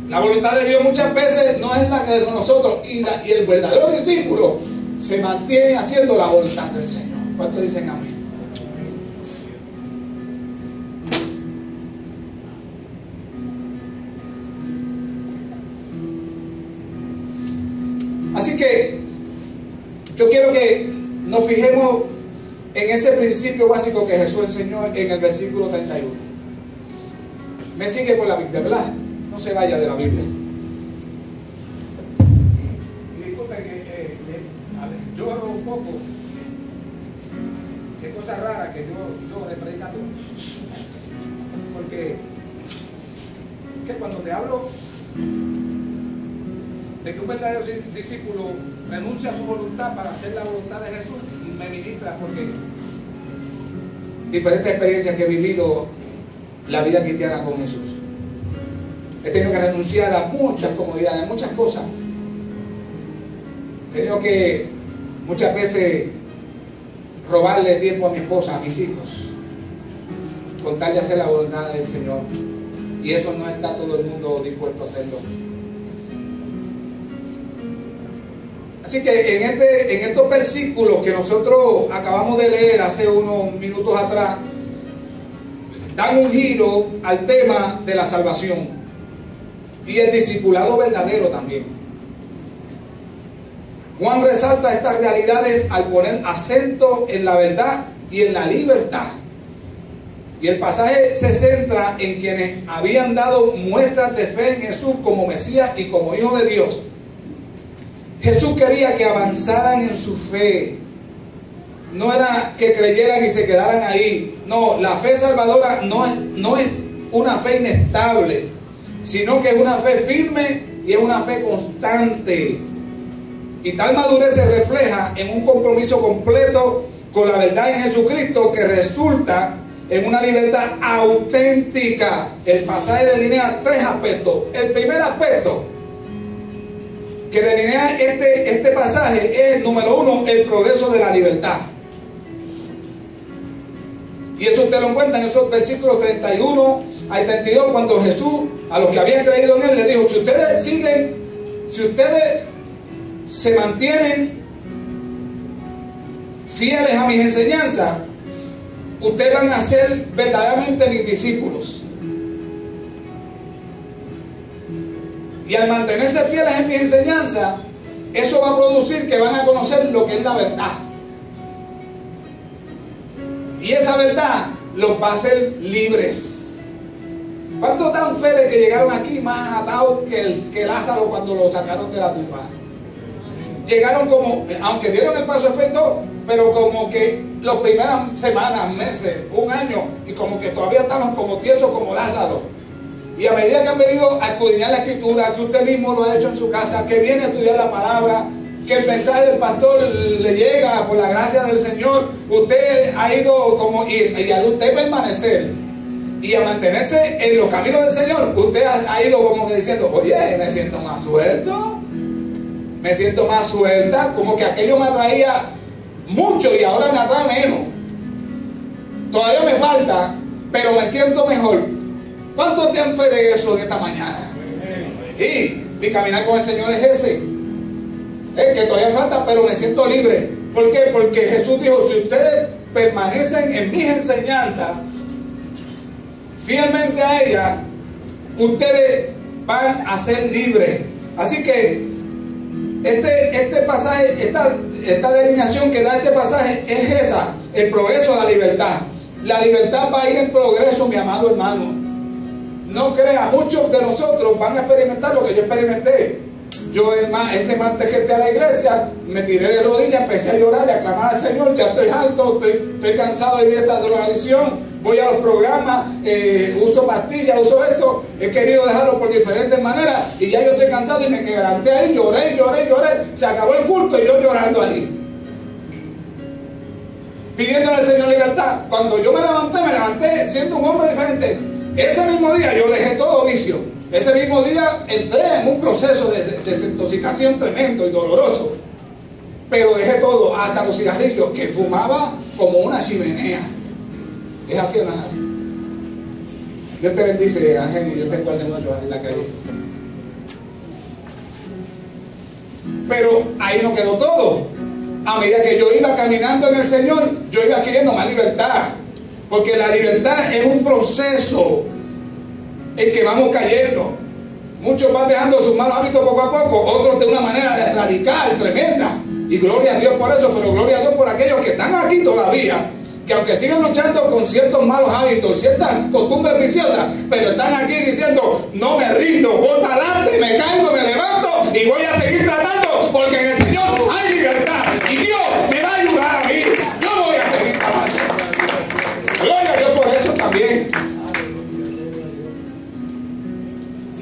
La voluntad de Dios muchas veces no es la que de nosotros, y el verdadero discípulo se mantiene haciendo la voluntad del Señor. ¿Cuántos dicen amén? Así que yo quiero que nos fijemos en ese principio básico que Jesús enseñó en el versículo 31. Me sigue por la Biblia, ¿verdad? No se vaya de la Biblia. Y disculpen que lloro un poco. Qué cosa rara que yo le predicando. Porque que cuando te hablo de que un verdadero discípulo renuncia a su voluntad para hacer la voluntad de Jesús, me ministra, porque diferentes experiencias que he vivido la vida cristiana con Jesús. He tenido que renunciar a muchas comodidades, muchas cosas. He tenido que muchas veces robarle tiempo a mi esposa, a mis hijos, con tal de hacer la voluntad del Señor. Y eso no está todo el mundo dispuesto a hacerlo. Así que en estos versículos que nosotros acabamos de leer hace unos minutos atrás, dan un giro al tema de la salvación y el discipulado verdadero también. Juan resalta estas realidades al poner acento en la verdad y en la libertad. Y el pasaje se centra en quienes habían dado muestras de fe en Jesús como Mesías y como Hijo de Dios. Jesús quería que avanzaran en su fe. No era que creyeran y se quedaran ahí. No, la fe salvadora no es una fe inestable, sino que es una fe firme y es una fe constante. Y tal madurez se refleja en un compromiso completo con la verdad en Jesucristo, que resulta en una libertad auténtica. El pasaje delinea tres aspectos. El primer aspecto que delinea este pasaje es, número uno, el progreso de la libertad. Y eso usted lo encuentra en esos versículos 31 al 32, cuando Jesús a los que habían creído en Él le dijo: si ustedes siguen, si ustedes se mantienen fieles a mis enseñanzas, ustedes van a ser verdaderamente mis discípulos. Y al mantenerse fieles en mis enseñanzas, eso va a producir que van a conocer lo que es la verdad. Y esa verdad los va a hacer libres. ¿Cuántos dan fe de que llegaron aquí más atados que Lázaro cuando lo sacaron de la tumba? Llegaron como, aunque dieron el paso efecto, pero como que las primeras semanas, meses, un año, y como que todavía estaban como tiesos como Lázaro. Y a medida que han venido a escudriñar la Escritura, que usted mismo lo ha hecho en su casa, que viene a estudiar la palabra, que el mensaje del pastor le llega por la gracia del Señor, usted ha ido como y al usted permanecer y a mantenerse en los caminos del Señor, usted ha ido como que diciendo: oye, me siento más suelto, me siento más suelta, como que aquello me atraía mucho y ahora me atrae menos. Todavía me falta, pero me siento mejor. ¿Cuántos tienen fe de eso en esta mañana? Y mi caminar con el Señor es ese. Es que todavía falta, pero me siento libre. ¿Por qué? Porque Jesús dijo: si ustedes permanecen en mis enseñanzas, fielmente a ellas, ustedes van a ser libres. Así que este pasaje, esta delineación que da este pasaje es esa, el progreso de la libertad. La libertad va a ir en progreso, mi amado hermano. No crea, muchos de nosotros van a experimentar lo que yo experimenté. Yo ese martes que entré a la iglesia, me tiré de rodillas, empecé a llorar y a clamar al Señor. Ya estoy alto, estoy cansado de vivir esta drogadicción. Voy a los programas, uso pastillas, uso esto. He querido dejarlo por diferentes maneras y ya yo estoy cansado y me quebranté ahí, lloré. Se acabó el culto y yo llorando ahí, pidiéndole al Señor libertad. Cuando yo me levanté siendo un hombre diferente. Ese mismo día yo dejé todo vicio. Ese mismo día entré en un proceso de desintoxicación tremendo y doloroso. Pero dejé todo, hasta los cigarrillos, que fumaba como una chimenea. ¿Es así o no es así? Dios te bendice, Ángel, y Dios te guarde mucho en la calle. Pero ahí no quedó todo. A medida que yo iba caminando en el Señor, yo iba adquiriendo más libertad. Porque la libertad es un proceso en que vamos cayendo. Muchos van dejando sus malos hábitos poco a poco, otros de una manera radical, tremenda. Y gloria a Dios por eso, pero gloria a Dios por aquellos que están aquí todavía, que aunque sigan luchando con ciertos malos hábitos, ciertas costumbres viciosas, pero están aquí diciendo, no me rindo, voy para adelante, me caigo, me levanto y voy a seguir tratando, porque en el Señor hay libertad y Dios me va a ayudar a mí. Yo voy a seguir trabajando. Gloria a Dios por eso también.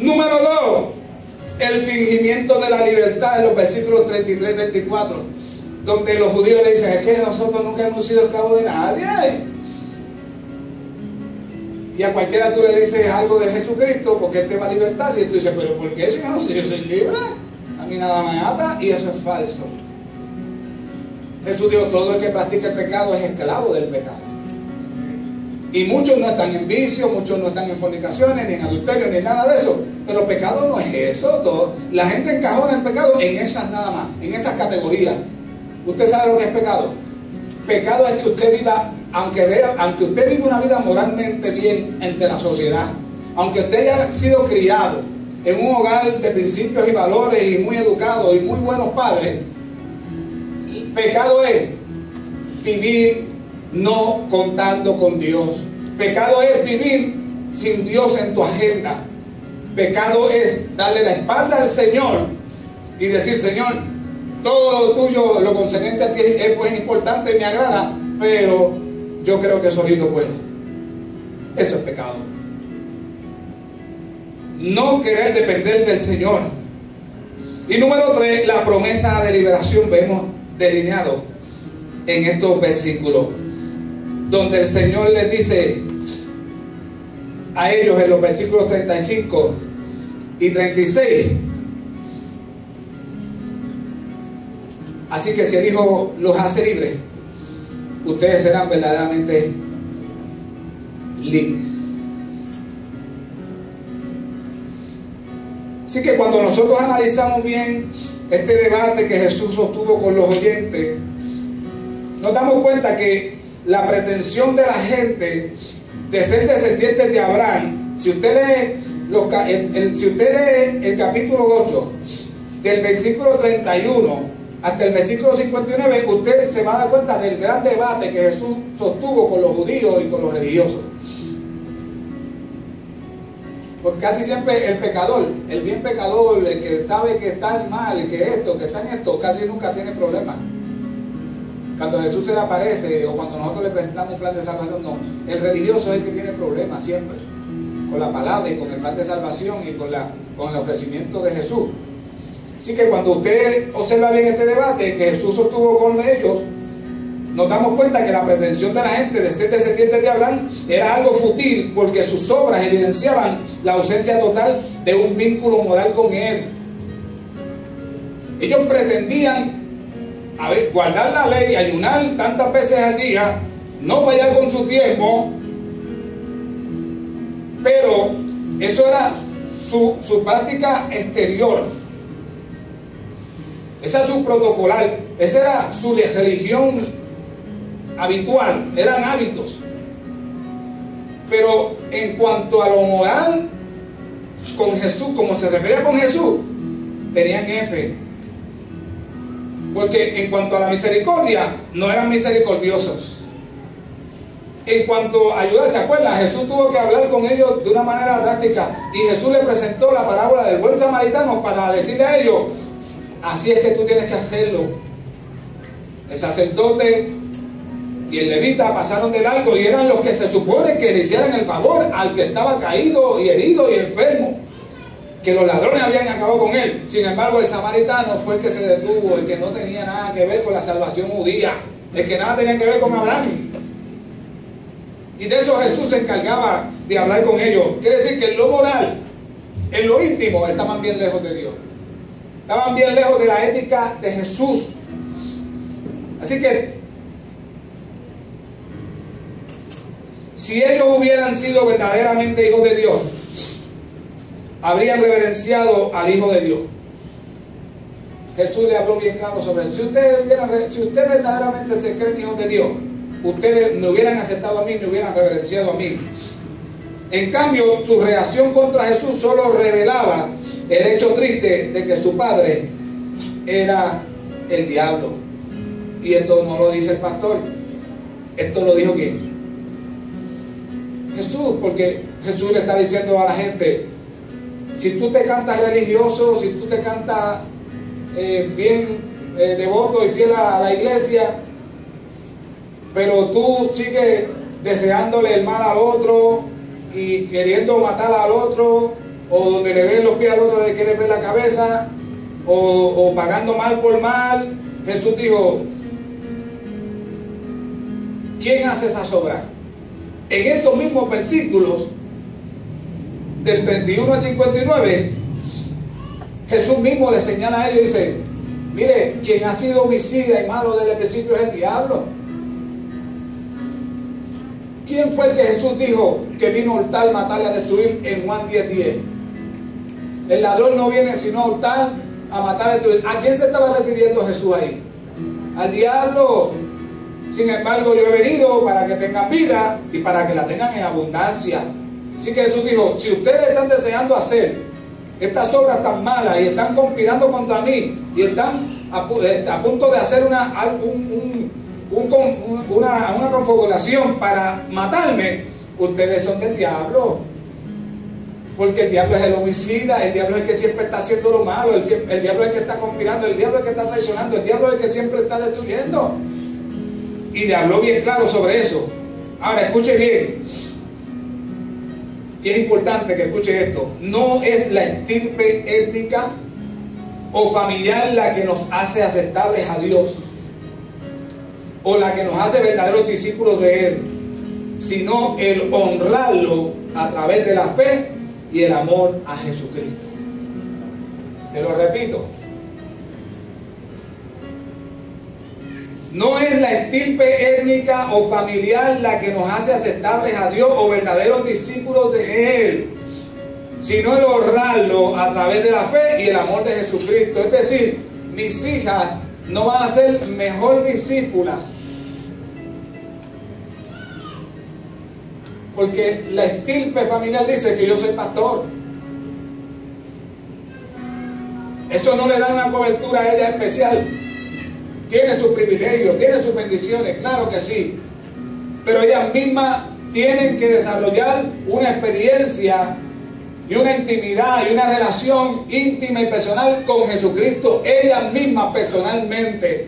Número 2, el fingimiento de la libertad en los versículos 33 y 34, donde los judíos le dicen, es que nosotros nunca hemos sido esclavos de nadie. Y a cualquiera tú le dices algo de Jesucristo porque Él te va a libertar. Y tú dices, pero ¿por qué si no, si yo soy libre? A mí nada me ata. Y eso es falso. Jesús dijo, todo el que practica el pecado es esclavo del pecado. Y muchos no están en vicio, muchos no están en fornicaciones, ni en adulterio, ni en nada de eso. Pero pecado no es eso. Todo. La gente encajona el pecado en esas nada más, en esas categorías. ¿Usted sabe lo que es pecado? Pecado es que usted viva, aunque usted viva una vida moralmente bien entre la sociedad, aunque usted haya sido criado en un hogar de principios y valores y muy educado y muy buenos padres, pecado es vivir no contando con Dios. Pecado es vivir sin Dios en tu agenda. Pecado es darle la espalda al Señor y decir, Señor, todo lo tuyo, lo concerniente a ti es pues importante y me agrada, pero yo creo que solito puedo. Eso es pecado. No querer depender del Señor. Y número 3, la promesa de liberación vemos delineado en estos versículos, donde el Señor les dice a ellos en los versículos 35 y 36, así que si el Hijo los hace libres, ustedes serán verdaderamente libres. Así que cuando nosotros analizamos bien este debate que Jesús sostuvo con los oyentes, nos damos cuenta que la pretensión de la gente de ser descendientes de Abraham, si usted lee el capítulo 8 del versículo 31 hasta el versículo 59, usted se va a dar cuenta del gran debate que Jesús sostuvo con los judíos y con los religiosos. Porque casi siempre el pecador, el bien pecador, el que sabe que está mal, el que esto, que está en esto, casi nunca tiene problemas. Cuando Jesús se le aparece o cuando nosotros le presentamos un plan de salvación, no. El religioso es el que tiene problemas siempre con la palabra y con el plan de salvación y con el ofrecimiento de Jesús. Así que cuando usted observa bien este debate que Jesús sostuvo con ellos, nos damos cuenta que la pretensión de la gente de ser descendientes de Abraham era algo fútil, porque sus obras evidenciaban la ausencia total de un vínculo moral con Él. Ellos pretendían guardar la ley, ayunar tantas veces al día, no fallar con su tiempo, pero eso era su práctica exterior. Esa es su protocolar, esa era su religión habitual, eran hábitos. Pero en cuanto a lo moral, con Jesús, como se refería con Jesús, tenían F. Porque en cuanto a la misericordia, no eran misericordiosos. En cuanto a ayudar, ¿se acuerdan? Jesús tuvo que hablar con ellos de una manera drástica. Y Jesús le presentó la parábola del buen samaritano para decirle a ellos: así es que tú tienes que hacerlo. El sacerdote y el levita pasaron de largo y eran los que se supone que le hicieran el favor al que estaba caído y herido y enfermo, que los ladrones habían acabado con él. Sin embargo, el samaritano fue el que se detuvo, el que no tenía nada que ver con la salvación judía, el que nada tenía que ver con Abraham. Y de eso Jesús se encargaba de hablar con ellos. Quiere decir que en lo moral, en lo íntimo, estaban bien lejos de Dios. Estaban bien lejos de la ética de Jesús. Así que si ellos hubieran sido verdaderamente hijos de Dios, habrían reverenciado al Hijo de Dios. Jesús le habló bien claro sobre eso. Si ustedes verdaderamente se creen hijos de Dios, ustedes me hubieran aceptado a mí, me hubieran reverenciado a mí. En cambio, su reacción contra Jesús solo revelaba el hecho triste de que su padre era el diablo. Y esto no lo dice el pastor, esto lo dijo ¿quién? Jesús, porque Jesús le está diciendo a la gente: si tú te cantas religioso, si tú te cantas bien devoto y fiel a la iglesia, pero tú sigues deseándole el mal al otro y queriendo matar al otro, o donde le ven los pies al otro le quieres ver la cabeza, o pagando mal por mal, Jesús dijo: ¿quién hace esa obra? En estos mismos versículos del 31 al 59, Jesús mismo le señala a ellos y dice: mire, quien ha sido homicida y malo desde el principio es el diablo. ¿Quién fue el que Jesús dijo que vino a hurtar, matar y a destruir en Juan 10:10? El ladrón no viene sino a hurtar, a matar y a destruir. ¿A quién se estaba refiriendo Jesús ahí? Al diablo. Sin embargo, yo he venido para que tengan vida y para que la tengan en abundancia. Así que Jesús dijo: si ustedes están deseando hacer estas obras tan malas y están conspirando contra mí y están a punto de hacer una confabulación para matarme, ustedes son del diablo. Porque el diablo es el homicida, el diablo es el que siempre está haciendo lo malo, el diablo es el que está conspirando, el diablo es el que está traicionando, el diablo es el que siempre está destruyendo. Y le habló bien claro sobre eso. Ahora escuche bien, y es importante que escuche esto: no es la estirpe étnica o familiar la que nos hace aceptables a Dios, o la que nos hace verdaderos discípulos de Él, sino el honrarlo a través de la fe y el amor a Jesucristo. Se lo repito: no es la estirpe étnica o familiar la que nos hace aceptables a Dios o verdaderos discípulos de Él, sino el honrarlo a través de la fe y el amor de Jesucristo. Es decir, mis hijas no van a ser mejor discípulas porque la estirpe familiar dice que yo soy pastor. Eso no le da una cobertura a ella especial. Tiene sus privilegios, tiene sus bendiciones, claro que sí. Pero ellas mismas tienen que desarrollar una experiencia y una intimidad y una relación íntima y personal con Jesucristo, ellas mismas personalmente.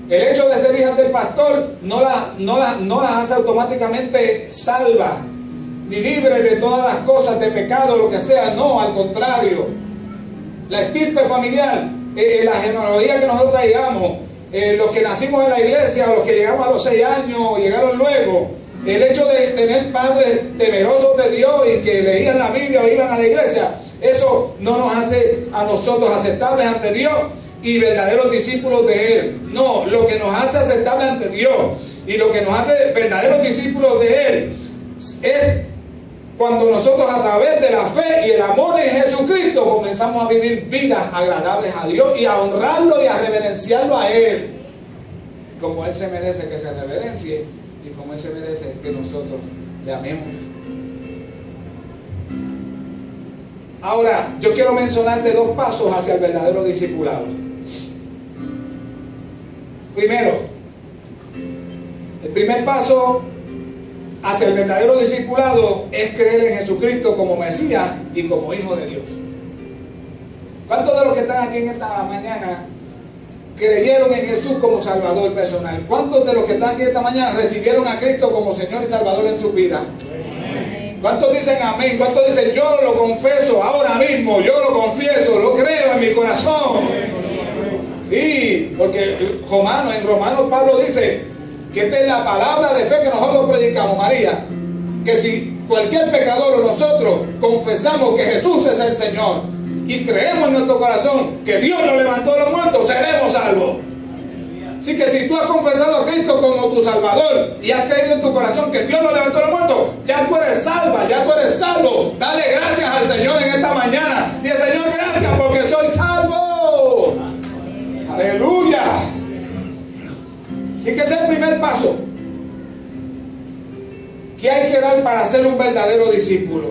El hecho de ser hijas del pastor no las hace automáticamente salvas, ni libres de todas las cosas, de pecado, lo que sea. No, al contrario. La estirpe familiar, la genealogía que nosotros llegamos, los que nacimos en la iglesia, o los que llegamos a los 6 años, o llegaron luego, el hecho de tener padres temerosos de Dios y que leían la Biblia o iban a la iglesia, eso no nos hace a nosotros aceptables ante Dios y verdaderos discípulos de Él. No, lo que nos hace aceptables ante Dios y lo que nos hace verdaderos discípulos de Él es cuando nosotros, a través de la fe y el amor en Jesucristo, comenzamos a vivir vidas agradables a Dios y a honrarlo y a reverenciarlo a Él, como Él se merece que se reverencie y como Él se merece que nosotros le amemos. Ahora, yo quiero mencionarte 2 pasos hacia el verdadero discipulado. Primero, el primer paso hacia el verdadero discipulado es creer en Jesucristo como Mesías y como Hijo de Dios. ¿Cuántos de los que están aquí en esta mañana creyeron en Jesús como Salvador personal? ¿Cuántos de los que están aquí esta mañana recibieron a Cristo como Señor y Salvador en su vida? ¿Cuántos dicen amén? ¿Cuántos dicen yo lo confieso ahora mismo? Yo lo confieso, lo creo en mi corazón. Sí, porque en Romanos Pablo dice que esta es la palabra de fe que nosotros predicamos, María, que si cualquier pecador o nosotros confesamos que Jesús es el Señor y creemos en nuestro corazón que Dios lo levantó de los muertos, seremos salvos. Así que si tú has confesado a Cristo como tu Salvador y has creído en tu corazón que Dios lo levantó de los muertos, ya tú eres salva, ya tú eres salvo. Dale gracias al Señor en esta mañana. Dile, Señor, gracias porque soy salvo. Aleluya. Así que ese es el primer paso que hay que dar para ser un verdadero discípulo.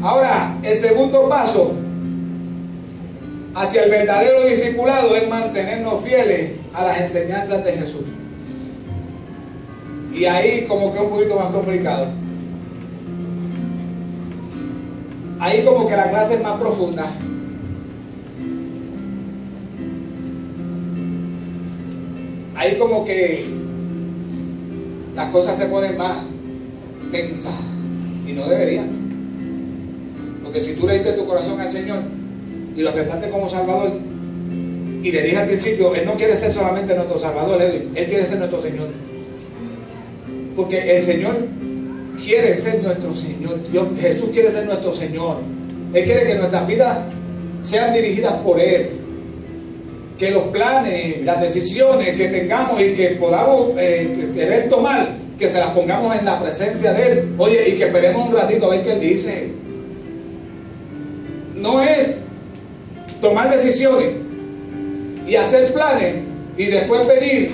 Ahora, el segundo paso hacia el verdadero discipulado es mantenernos fieles a las enseñanzas de Jesús. Y ahí como que es un poquito más complicado. Ahí como que la clase es más profunda. Ahí como que las cosas se ponen más tensas y no deberían. Porque si tú le diste tu corazón al Señor y lo aceptaste como Salvador, y le dije al principio, Él no quiere ser solamente nuestro Salvador, Él quiere ser nuestro Señor. Porque el Señor quiere ser nuestro Señor. Jesús quiere ser nuestro Señor. Él quiere que nuestras vidas sean dirigidas por Él. Que los planes, las decisiones que tengamos y que podamos querer tomar, que se las pongamos en la presencia de Él. Oye, y que esperemos un ratito a ver qué Él dice. No es tomar decisiones y hacer planes y después pedir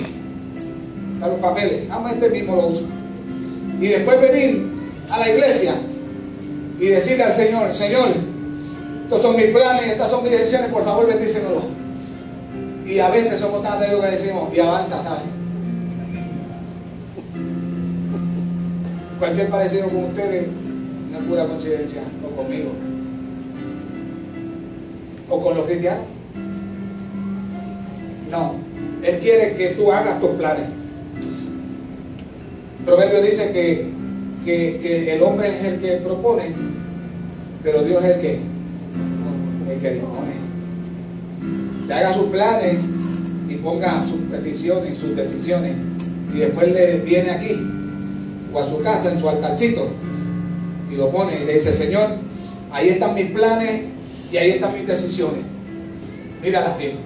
a los papeles, este mismo lo uso, y después pedir a la iglesia y decirle al Señor, Señor, estos son mis planes, estas son mis decisiones, por favor bendícenoslo. Y a veces somos tan ateos que decimos, y avanza, ¿sabes? Cualquier parecido con ustedes no es pura coincidencia, o conmigo, o con los cristianos. No, Él quiere que tú hagas tus planes. Proverbio dice que el hombre es el que propone, pero Dios es el que dispone. Que haga sus planes y ponga sus peticiones, sus decisiones, y después le viene aquí o a su casa en su altarcito y lo pone y le dice, Señor, ahí están mis planes y ahí están mis decisiones, míralas bien.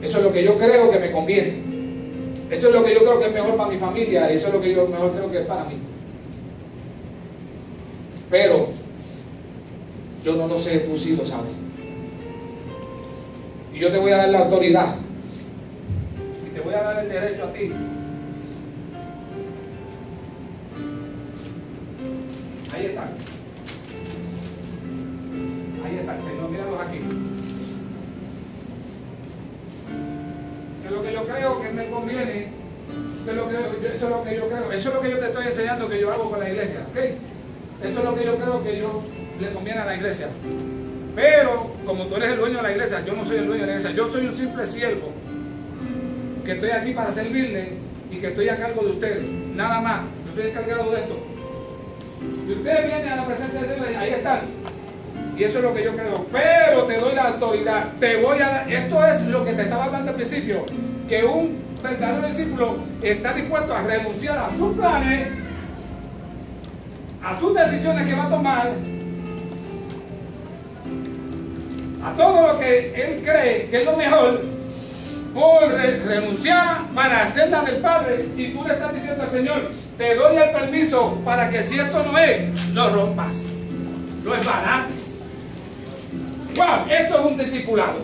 Eso es lo que yo creo que me conviene, eso es lo que yo creo que es mejor para mi familia, y eso es lo que yo mejor creo que es para mí. Pero yo no lo sé, tú sí lo sabes. Y yo te voy a dar la autoridad y te voy a dar el derecho a ti. Ahí están. Ahí están, Señor, míralos aquí. Que es lo que yo creo que me conviene. Eso es lo que yo creo. Eso es lo que yo te estoy enseñando que yo hago con la iglesia. ¿Okay? Eso es lo que yo creo que yo le conviene a la iglesia. Pero como tú eres el dueño de la iglesia, yo no soy el dueño de la iglesia, yo soy un simple siervo que estoy aquí para servirle y que estoy a cargo de ustedes, nada más. Yo soy encargado de esto. Y ustedes vienen a la presencia de Dios, ahí están. Y eso es lo que yo creo. Pero te doy la autoridad, te voy a dar. Esto es lo que te estaba hablando al principio, que un verdadero discípulo está dispuesto a renunciar a sus planes, a sus decisiones que va a tomar, a todo lo que él cree que es lo mejor, por renunciar para hacer la del Padre. Y tú le estás diciendo al Señor, te doy el permiso para que si esto no es, lo rompas, lo esbarates. Wow, esto es un discipulado,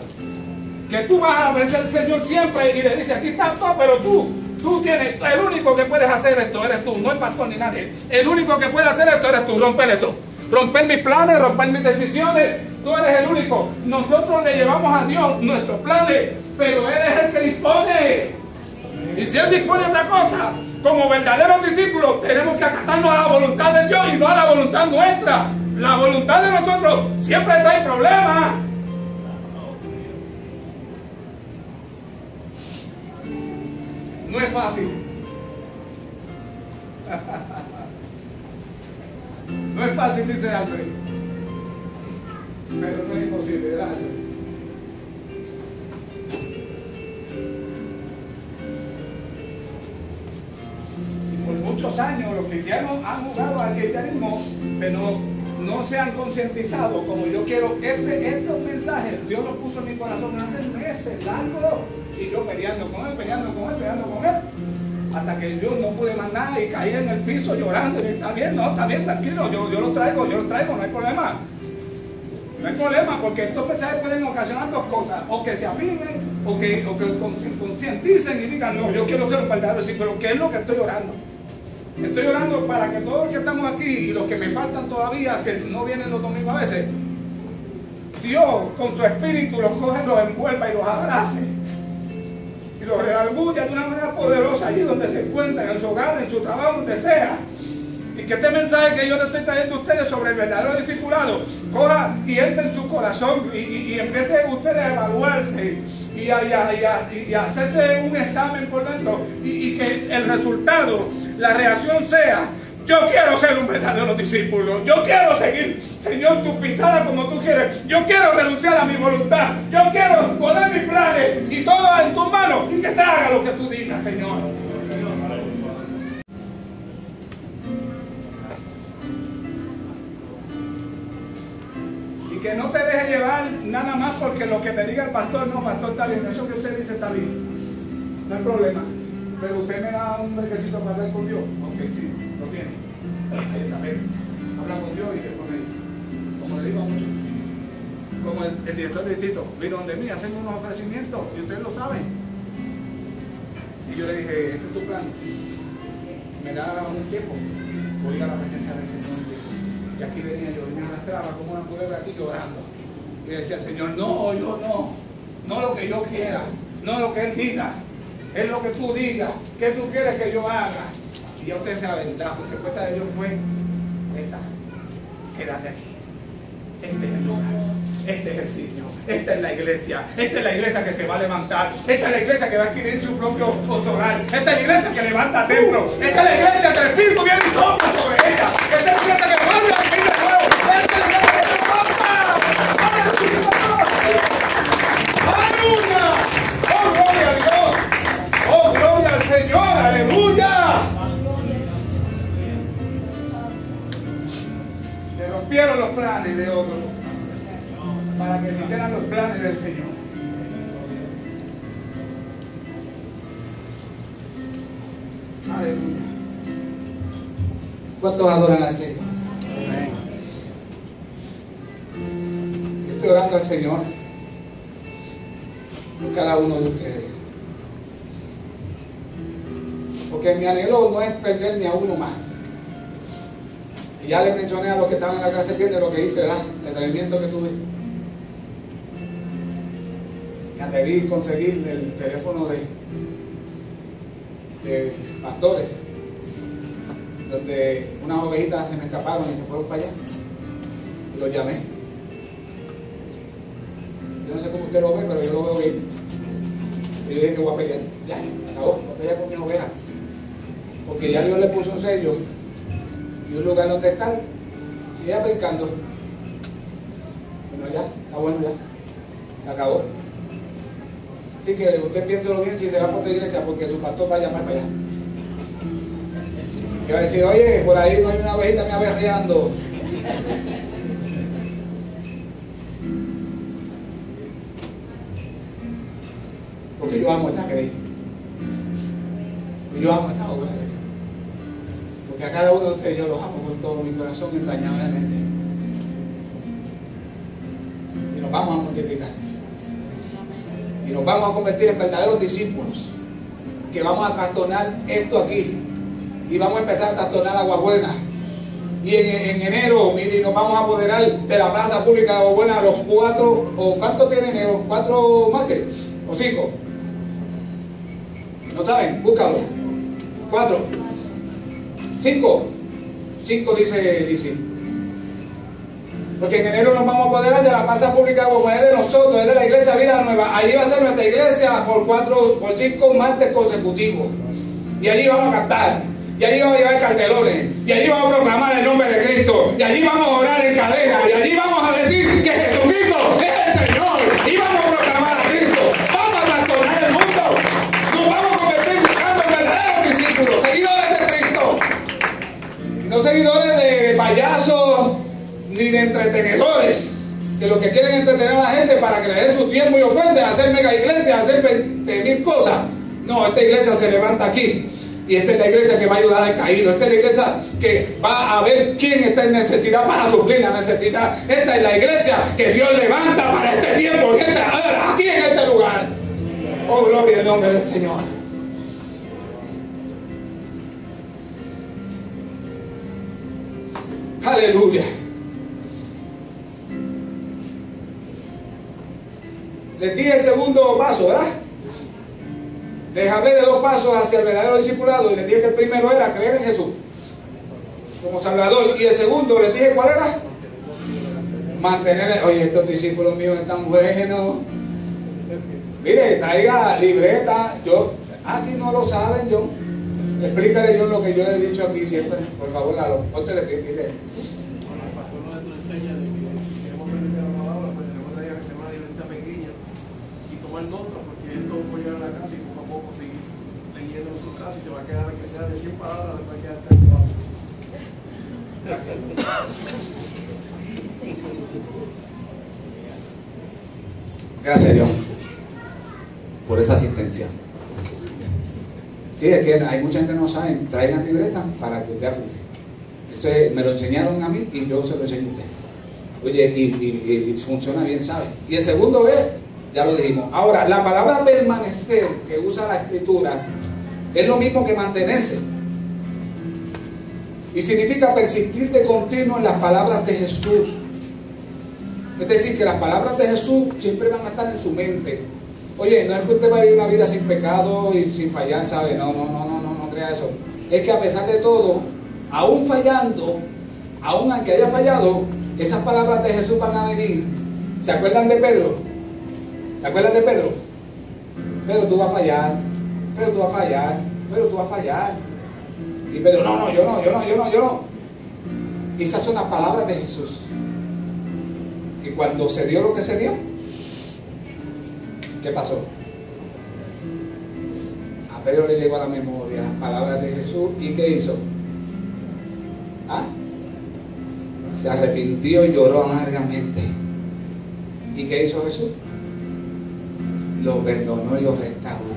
que tú vas a ver al Señor siempre y le dices, aquí está todo, pero tú tienes, el único que puedes hacer esto eres tú, no el pastor ni nadie. El único que puede hacer esto eres tú, romper esto, romper mis planes, romper mis decisiones, tú eres el único. Nosotros le llevamos a Dios nuestros planes, pero Él es el que dispone. Y si Él dispone otra cosa, como verdaderos discípulos, tenemos que acatarnos a la voluntad de Dios y no a la voluntad nuestra. La voluntad de nosotros siempre trae problemas. No es fácil. No es fácil, dice Alfred. Pero no es imposible, ¿verdad? Y por muchos años los cristianos han jugado al cristianismo, pero no se han concientizado como yo quiero. Estos mensajes Dios los puso en mi corazón hace meses largos, y yo peleando con él, hasta que yo no pude más nada y caí en el piso llorando. Y está bien, tranquilo, yo los traigo, no hay problema. No hay problema, porque estos mensajes pueden ocasionar dos cosas: o que se afirmen, o que concienticen y digan, no, yo quiero ser un verdadero discípulo. ¿Qué es lo que estoy orando? Estoy orando para que todos los que estamos aquí y los que me faltan todavía, que no vienen los domingos a veces, Dios con su espíritu los coge, los envuelva y los abrace y los redarguya de una manera poderosa allí donde se encuentran, en su hogar, en su trabajo, donde sea. Y que este mensaje que yo les estoy trayendo a ustedes sobre el verdadero discipulado coja y entre en su corazón y empiecen ustedes a evaluarse y a hacerse un examen por dentro, y que el resultado, la reacción sea: yo quiero ser un verdadero discípulo, yo quiero seguir, Señor, tu pisada como tú quieres, yo quiero renunciar a mi voluntad, yo quiero poner mis planes y todo en tus manos, y que se haga lo que tú digas, Señor. Y que no te dejes llevar nada más porque lo que te diga el pastor, no, pastor, está bien, eso que usted dice está bien, no hay problema. Pero usted me da un brequecito para hablar con Dios. Ok, sí, lo tiene. Ahí está, ven. Habla con Dios y después me dice. Como le digo a muchos. Como el director del distrito vino donde mí, hacen unos ofrecimientos y ustedes lo saben. Y yo le dije, este es tu plan. Me da un tiempo. Voy a la presencia del Señor. Y aquí venía yo, me arrastraba como una culebra aquí llorando. Y decía al Señor, no, yo no. No lo que yo quiera. No lo que Él diga. Es lo que tú digas, que tú quieres que yo haga. Y ya usted sabe, la respuesta de Dios fue esta: quédate aquí. Este es el lugar, este es el sitio, esta es la iglesia que se va a levantar, esta es la iglesia que va a adquirir su propio hogar, esta es la iglesia que levanta templo, esta es la iglesia que el Espíritu viene y sopla sobre ella, esta es la iglesia que vuelve a vivir de nuevo, esta es la iglesia que se sopla. ¡Aleluya! ¡Oh, gloria a Dios! ¡Oh, gloria al Señor! ¡Aleluya! Se rompieron los planes de otros para que se hicieran los planes del Señor. Aleluya. ¿Cuántos adoran al Señor? Yo estoy orando al Señor por cada uno de ustedes. Porque mi anhelo no es perder ni a uno más. Y ya le mencioné a los que estaban en la clase el viernes lo que hice, ¿verdad? El entrenamiento que tuve. Me atreví a conseguir el teléfono de pastores, donde unas ovejitas se me escaparon y se fueron para allá. Y los llamé. Yo no sé cómo usted lo ve, pero yo lo veo bien. Y yo dije que voy a pelear. Ya, acabó, voy a pelear con mis ovejas. Porque ya Dios le puso un sello y un lugar donde estar. Y ella pescando. Bueno, ya, está bueno ya. Se acabó. Así que usted piénselo bien si se va por otra iglesia, porque su pastor va a llamar para allá. Y va a decir, oye, por ahí no hay una ovejita me aberreando. Porque yo amo esta creencia. Yo amo esta obra de Dios. Porque a cada uno de ustedes yo los amo con todo mi corazón entrañablemente. Y nos vamos a multiplicar. Y nos vamos a convertir en verdaderos discípulos. Que vamos a trastornar esto aquí. Y vamos a empezar a trastornar Agua Buena. Y en enero, mire, nos vamos a apoderar de la plaza pública o buena los 4, o ¿cuántos tiene enero? 4 martes, o 5. ¿No saben? Búscalo. 4. 5 dice. Porque en enero nos vamos a apoderar de la plaza pública como es de nosotros, es de la iglesia Vida Nueva. Allí va a ser nuestra iglesia por 5 martes consecutivos. Y allí vamos a cantar. Y allí vamos a llevar cartelones. Y allí vamos a proclamar el nombre de Cristo. Y allí vamos a orar en cadena. Y allí vamos a decir que Jesucristo es el Señor. Y vamos a proclamar a Cristo. Vamos a trastornar el mundo. Nos vamos a convertir buscando verdaderos discípulos, seguidores de Cristo. No seguidores de payasos ni de entretenedores, que lo que quieren es entretener a la gente para que le den su tiempo y ofrenda, hacer mega iglesias, hacer 20.000 cosas. No, esta iglesia se levanta aquí. Y esta es la iglesia que va a ayudar al caído. Esta es la iglesia que va a ver quién está en necesidad para suplir la necesidad. Esta es la iglesia que Dios levanta para este tiempo, aquí en este lugar. Oh, gloria al nombre del Señor. Aleluya. Les di el segundo paso, ¿verdad? Les hablé de 2 pasos hacia el verdadero discipulado y les dije que el primero era creer en Jesús como Salvador, y el segundo les dije ¿cuál era? Mantener. Oye, estos discípulos míos están buenos. Mire, traiga libreta. Aquí no lo saben, yo explícale yo lo que yo he dicho aquí siempre. Por favor, Lalo, ponte de pie, dile. Bueno, el pastor nos enseña de que si queremos aprender la palabra, pues tenemos que traer una libreta pequeña y tomar nota, porque esto puede llegar a la casa y poco a poco seguir leyendo en su casa y se va a quedar, que sea de 100 palabras, después va a quedar hasta abajo. Gracias, Dios, por esa asistencia. Sí, es que hay mucha gente que no sabe. Traigan libreta para que usted apunte. Esto me lo enseñaron a mí y yo se lo enseño a usted. Oye, y funciona bien, ¿sabe? Y el segundo es, ya lo dijimos. Ahora, la palabra permanecer que usa la escritura es lo mismo que mantenerse. Y significa persistir de continuo en las palabras de Jesús. Es decir, que las palabras de Jesús siempre van a estar en su mente. Oye, no es que usted va a vivir una vida sin pecado y sin fallar, ¿sabe? No crea eso. Es que a pesar de todo, aún fallando, aún aunque haya fallado, esas palabras de Jesús van a venir. ¿Se acuerdan de Pedro? ¿Se acuerdan de Pedro? Pedro, tú vas a fallar. Pedro, tú vas a fallar. Pedro, tú vas a fallar. Y Pedro, yo no. Y estas son las palabras de Jesús. Y cuando se dio lo que se dio, ¿qué pasó? A Pedro le llegó a la memoria las palabras de Jesús. ¿Y qué hizo? Se arrepintió y lloró amargamente. ¿Y qué hizo Jesús? Lo perdonó y lo restauró.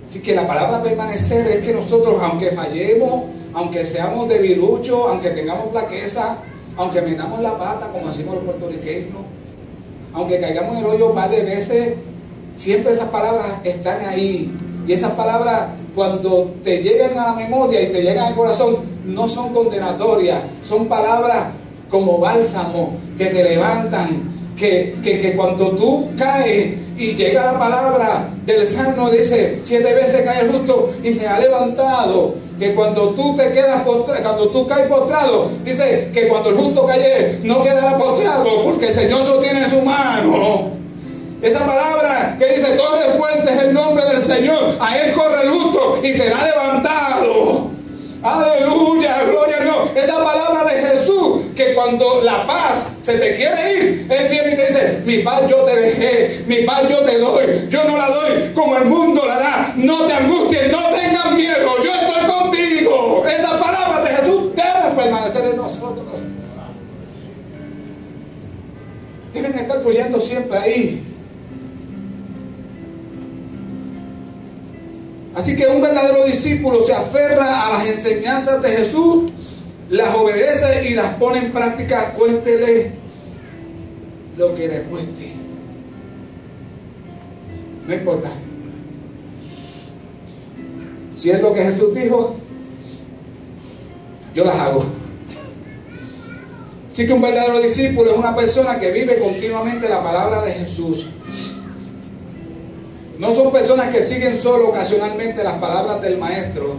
Así que la palabra permanecer es que nosotros, aunque fallemos, aunque seamos debiluchos, aunque tengamos flaqueza, aunque metamos la pata, como decimos los puertorriqueños, aunque caigamos en el hoyo varias veces, siempre esas palabras están ahí. Y esas palabras, cuando te llegan a la memoria y te llegan al corazón, no son condenatorias, son palabras como bálsamo que te levantan, que cuando tú caes y llega la palabra del Salmo, dice 7 veces cae el justo y se ha levantado. Que cuando tú te quedas postrado, cuando tú caes postrado, dice que cuando el justo cae no quedará postrado, porque el Señor sostiene en su mano. Esa palabra que dice corre fuerte es el nombre del Señor, a él corre el justo y será levantado. Aleluya, gloria a Dios. Esa palabra de Jesús, que cuando la paz se te quiere ir, Él viene y te dice, mi paz yo te dejé, mi paz yo te doy, yo no la doy como el mundo la da. No te angusties, no tengas miedo, yo estoy contigo. Esas palabras de Jesús deben permanecer en nosotros. Deben estar fluyendo siempre ahí. Así que un verdadero discípulo se aferra a las enseñanzas de Jesús, las obedece y las pone en práctica, cuéstele lo que le cueste. No importa. Si es lo que Jesús dijo, yo las hago. Así que un verdadero discípulo es una persona que vive continuamente la palabra de Jesús. No son personas que siguen solo ocasionalmente las palabras del maestro,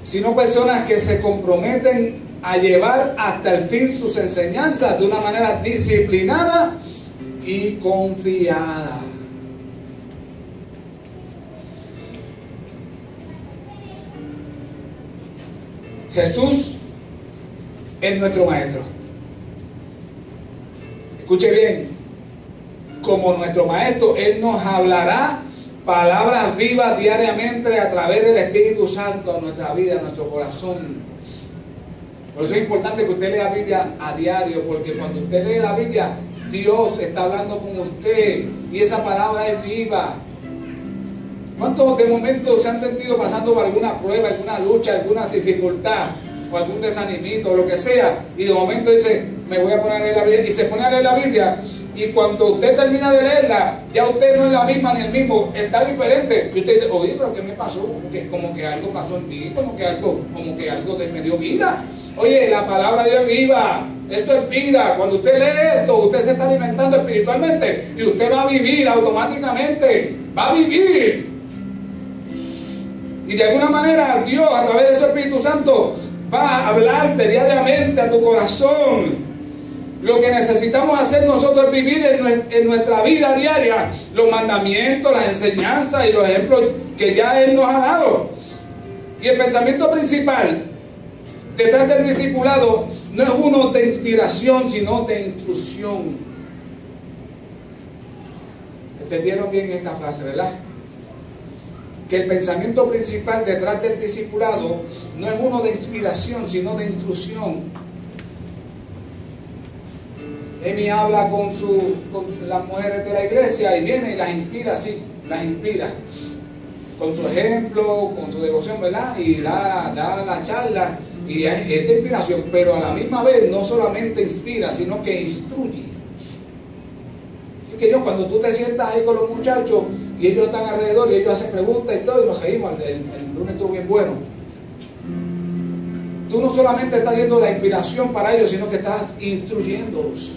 sino personas que se comprometen a llevar hasta el fin sus enseñanzas de una manera disciplinada y confiada. Jesús es nuestro maestro. Escuche bien, como nuestro maestro, Él nos hablará palabras vivas diariamente a través del Espíritu Santo a nuestra vida, a nuestro corazón. Por eso es importante que usted lea la Biblia a diario, porque cuando usted lee la Biblia, Dios está hablando con usted y esa palabra es viva. ¿Cuántos de momento se han sentido pasando por alguna prueba, alguna lucha, alguna dificultad o algún desanimito o lo que sea, y de momento dice, me voy a poner a leer la Biblia, y se pone a leer la Biblia, y cuando usted termina de leerla, ya usted no es la misma ni el mismo, está diferente, y usted dice, oye, pero ¿qué me pasó? Como que algo pasó en mí, como que algo me dio vida. Oye, la palabra de Dios es viva, esto es vida. Cuando usted lee esto, usted se está alimentando espiritualmente y usted va a vivir automáticamente, va a vivir. Y de alguna manera Dios, a través de su Espíritu Santo, va a hablarte diariamente a tu corazón. Lo que necesitamos hacer nosotros es vivir en nuestra vida diaria los mandamientos, las enseñanzas y los ejemplos que ya Él nos ha dado. Y el pensamiento principal detrás del discipulado no es uno de inspiración, sino de instrucción. ¿Entendieron bien esta frase, verdad? Que el pensamiento principal detrás del discipulado no es uno de inspiración, sino de instrucción. Emi habla con las mujeres de la iglesia y viene y las inspira, sí, las inspira. Con su ejemplo, con su devoción, ¿verdad? Y da la charla y es de inspiración, pero a la misma vez no solamente inspira, sino que instruye. Así que cuando tú te sientas ahí con los muchachos y ellos están alrededor y ellos hacen preguntas y todo, y nos reímos, el lunes estuvo bien bueno. Tú no solamente estás haciendo la inspiración para ellos, sino que estás instruyéndolos.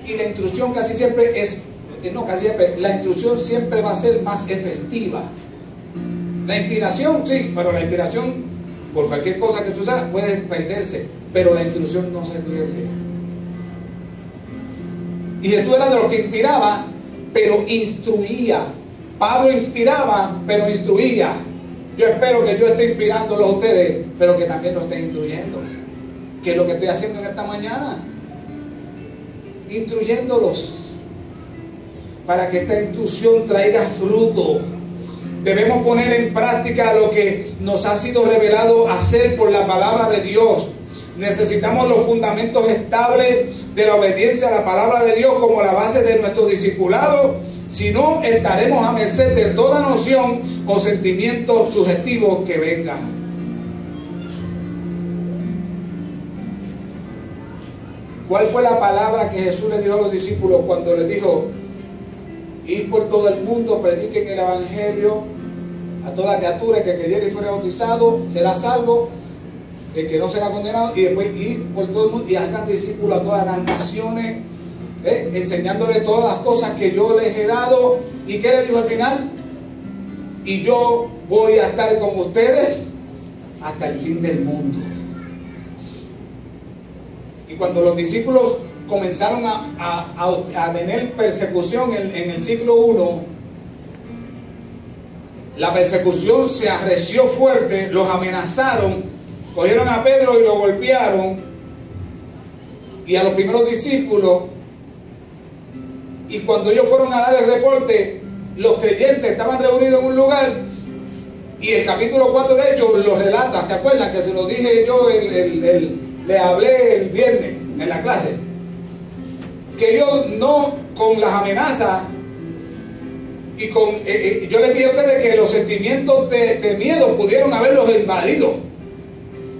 Y la instrucción casi siempre la instrucción siempre va a ser más efectiva. La inspiración sí, pero la inspiración por cualquier cosa que suceda puede perderse, pero la instrucción no se pierde. Y Jesús era de los que inspiraba, pero instruía. Pablo inspiraba, pero instruía. Yo espero que yo esté inspirándolos a ustedes, pero que también los esté instruyendo. ¿Qué es lo que estoy haciendo en esta mañana? Instruyéndolos para que esta instrucción traiga fruto. Debemos poner en práctica lo que nos ha sido revelado hacer por la palabra de Dios. Necesitamos los fundamentos estables de la obediencia a la palabra de Dios como la base de nuestro discipulado. Si no, estaremos a merced de toda noción o sentimiento subjetivo que venga. ¿Cuál fue la palabra que Jesús le dijo a los discípulos cuando les dijo, id por todo el mundo, prediquen el evangelio a toda criatura, el que creyere y fuera bautizado será salvo, el que no será condenado, y después ir por todo el mundo y hagan discípulos a todas las naciones, enseñándoles todas las cosas que yo les he dado? ¿Y qué le dijo al final? Y yo voy a estar con ustedes hasta el fin del mundo. Y cuando los discípulos comenzaron a tener persecución en el siglo I, la persecución se arreció fuerte, los amenazaron, cogieron a Pedro y lo golpearon, y a los primeros discípulos, y cuando ellos fueron a dar el reporte, los creyentes estaban reunidos en un lugar, y el capítulo 4 de Hechos lo relata. ¿Se acuerdan que se lo dije yo, le hablé el viernes en la clase? Que ellos no, con las amenazas y yo les dije a ustedes que los sentimientos de miedo pudieron haberlos invadido.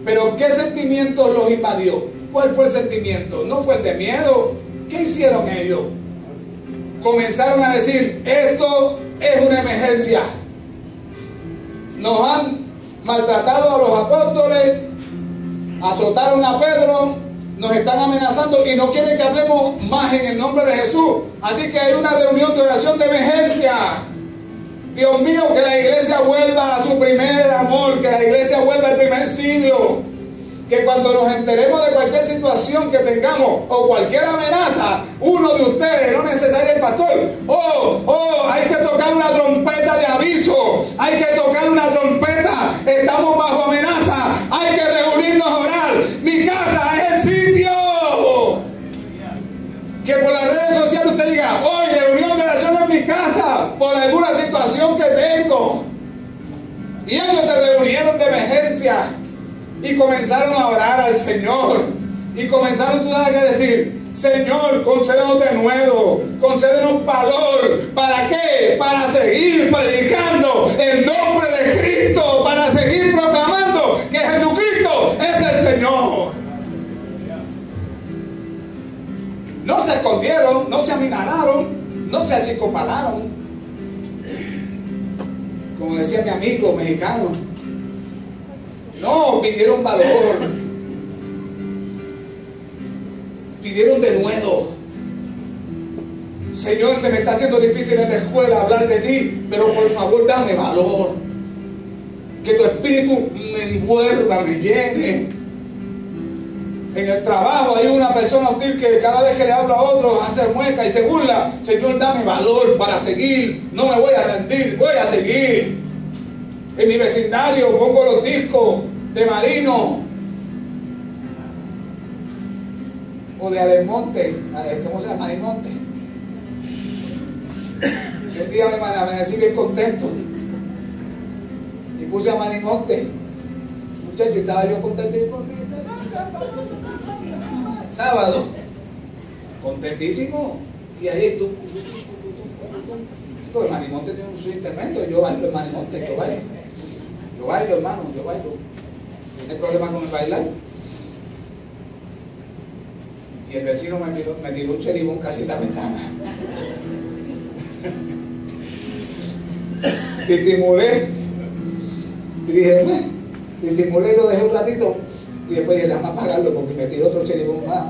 Pero ¿qué sentimientos los invadió? ¿Cuál fue el sentimiento? No fue el de miedo. ¿Qué hicieron ellos? Comenzaron a decir, esto es una emergencia. Nos han maltratado a los apóstoles, Azotaron a Pedro, nos están amenazando y no quieren que hablemos más en el nombre de Jesús. Así que hay una reunión de oración de emergencia. Dios mío, que la iglesia vuelva a su primer amor, que la iglesia vuelva al primer siglo. Que cuando nos enteremos de cualquier situación que tengamos o cualquier amenaza, uno de ustedes, no necesariamente el pastor, hay que tocar una trompeta de aviso, hay que tocar una trompeta, estamos bajo amenaza, hay que reunirnos a orar. Mi casa es el sitio. Que por las redes sociales usted diga, hoy reunión de oración en mi casa por alguna situación que tengo. Y ellos se reunieron de emergencia y comenzaron a orar al Señor. Y comenzaron, tú sabes qué decir, Señor, concédenos de nuevo, concédenos valor. ¿Para qué? Para seguir predicando el nombre de Cristo, para seguir proclamando que Jesucristo es el Señor. No se escondieron, no se aminararon, no se acicopalaron. Como decía mi amigo mexicano, no, pidieron valor, pidieron denuedo. Señor, se me está haciendo difícil en la escuela hablar de ti, pero por favor dame valor. Que tu espíritu me envuelva, me llene. En el trabajo hay una persona hostil que cada vez que le habla a otro hace mueca y se burla. Señor, dame valor para seguir, no me voy a rendir, voy a seguir. En mi vecindario pongo los discos de Marino o de Alemonte, ¿cómo se llama? Manimonte. Un día me amanecí bien contento y puse a Manimonte. Muchachos, estaba yo contento y sábado, contentísimo, y ahí tú, el Manimonte tiene un swing tremendo. Yo bailo el Manimonte, yo bailo, hermano, yo bailo. ¿Tiene problema con el bailar? Y el vecino me tiró un cheribón casi en la ventana. Disimulé y dije, disimulé y lo dejé un ratito y después dije, déjame apagarlo porque me tiró otro cheribón más.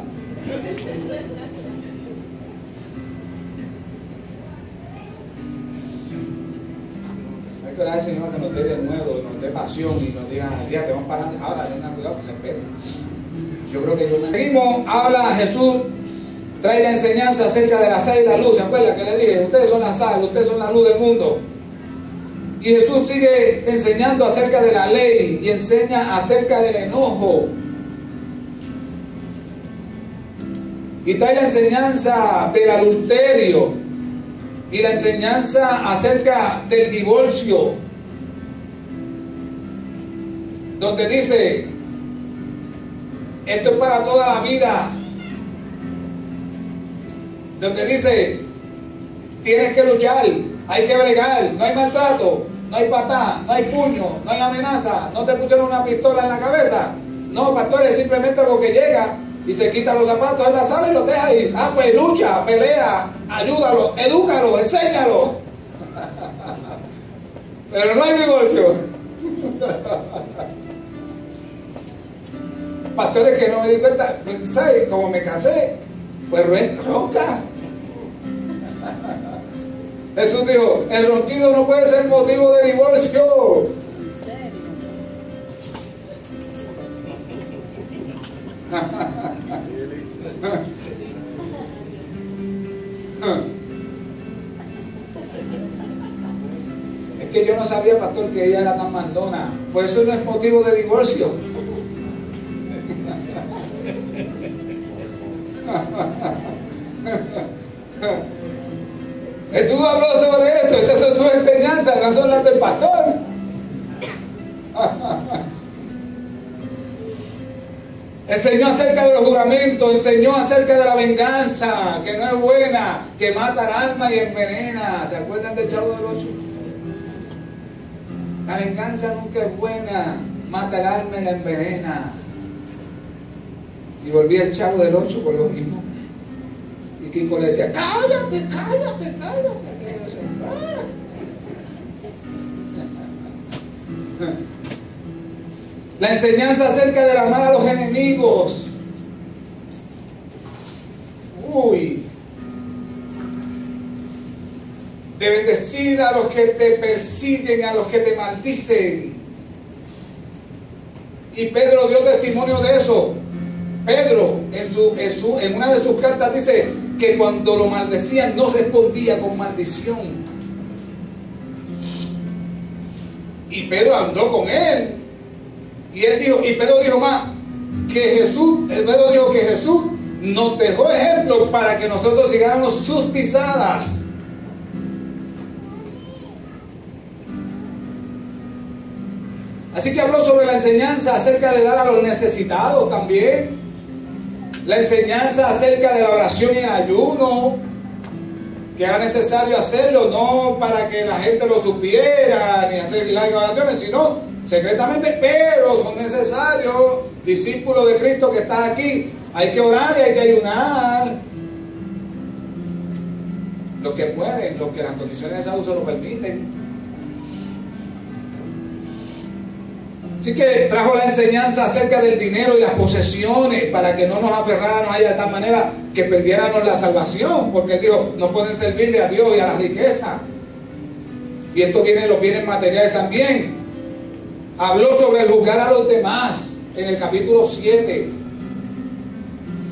Hay que orar al Señor que nos dé de nuevo, nos dé pasión y nos diga, ya te vamos para adelante. Ahora tengan cuidado que se esperen. Yo creo que yo me... Seguimos, habla Jesús, trae la enseñanza acerca de la sal y la luz. ¿Se acuerdan que le dije? Ustedes son la sal, ustedes son la luz del mundo. Y Jesús sigue enseñando acerca de la ley y enseña acerca del enojo. Y trae la enseñanza del adulterio y la enseñanza acerca del divorcio, donde dice, esto es para toda la vida, donde dice, tienes que luchar, hay que bregar, no hay maltrato, no hay patá, no hay puño, no hay amenaza, no te pusieron una pistola en la cabeza. No, pastor, es simplemente porque llega y se quita los zapatos en la sala y los deja ahí. Ah, pues lucha, pelea, ayúdalo, edúcalo, enséñalo. Pero no hay divorcio. Pastores que no me di cuenta, ¿sabes? Como me casé, pues ronca. Jesús dijo, el ronquido no puede ser motivo de divorcio. ¿En serio? Es que yo no sabía, pastor, que ella era tan mandona. Pues eso no es motivo de divorcio. Jesús habló sobre eso, esas son sus enseñanzas, no son las del pastor. Enseñó acerca de los juramentos, enseñó acerca de la venganza, que no es buena, que mata el alma y envenena. ¿Se acuerdan del Chavo del 8? La venganza nunca es buena, mata el alma y la envenena. Y volvía el Chavo del 8 por lo mismo. Y Kiko le decía, cállate, cállate, cállate. Que yo decía, La enseñanza acerca de amar a los enemigos. bendecir a los que te persiguen, a los que te maldicen. Y Pedro dio testimonio de eso. Pedro en una de sus cartas dice que cuando lo maldecían no respondía con maldición. Y Pedro andó con él. Y Pedro dijo más que Pedro dijo que Jesús nos dejó ejemplo para que nosotros sigáramos sus pisadas. Así que habló sobre la enseñanza acerca de dar a los necesitados también. La enseñanza acerca de la oración y el ayuno, que era necesario hacerlo, no para que la gente lo supiera, ni hacer largas oraciones, sino secretamente, pero son necesarios. Discípulos de Cristo que está aquí, hay que orar y hay que ayunar. Los que pueden, los que las condiciones de salud se lo permiten. Así que trajo la enseñanza acerca del dinero y las posesiones para que no nos aferráramos a ella de tal manera que perdiéramos la salvación, porque él dijo, no pueden servirle a Dios y a las riquezas. Y esto viene en los bienes materiales también. Habló sobre el juzgar a los demás en el capítulo 7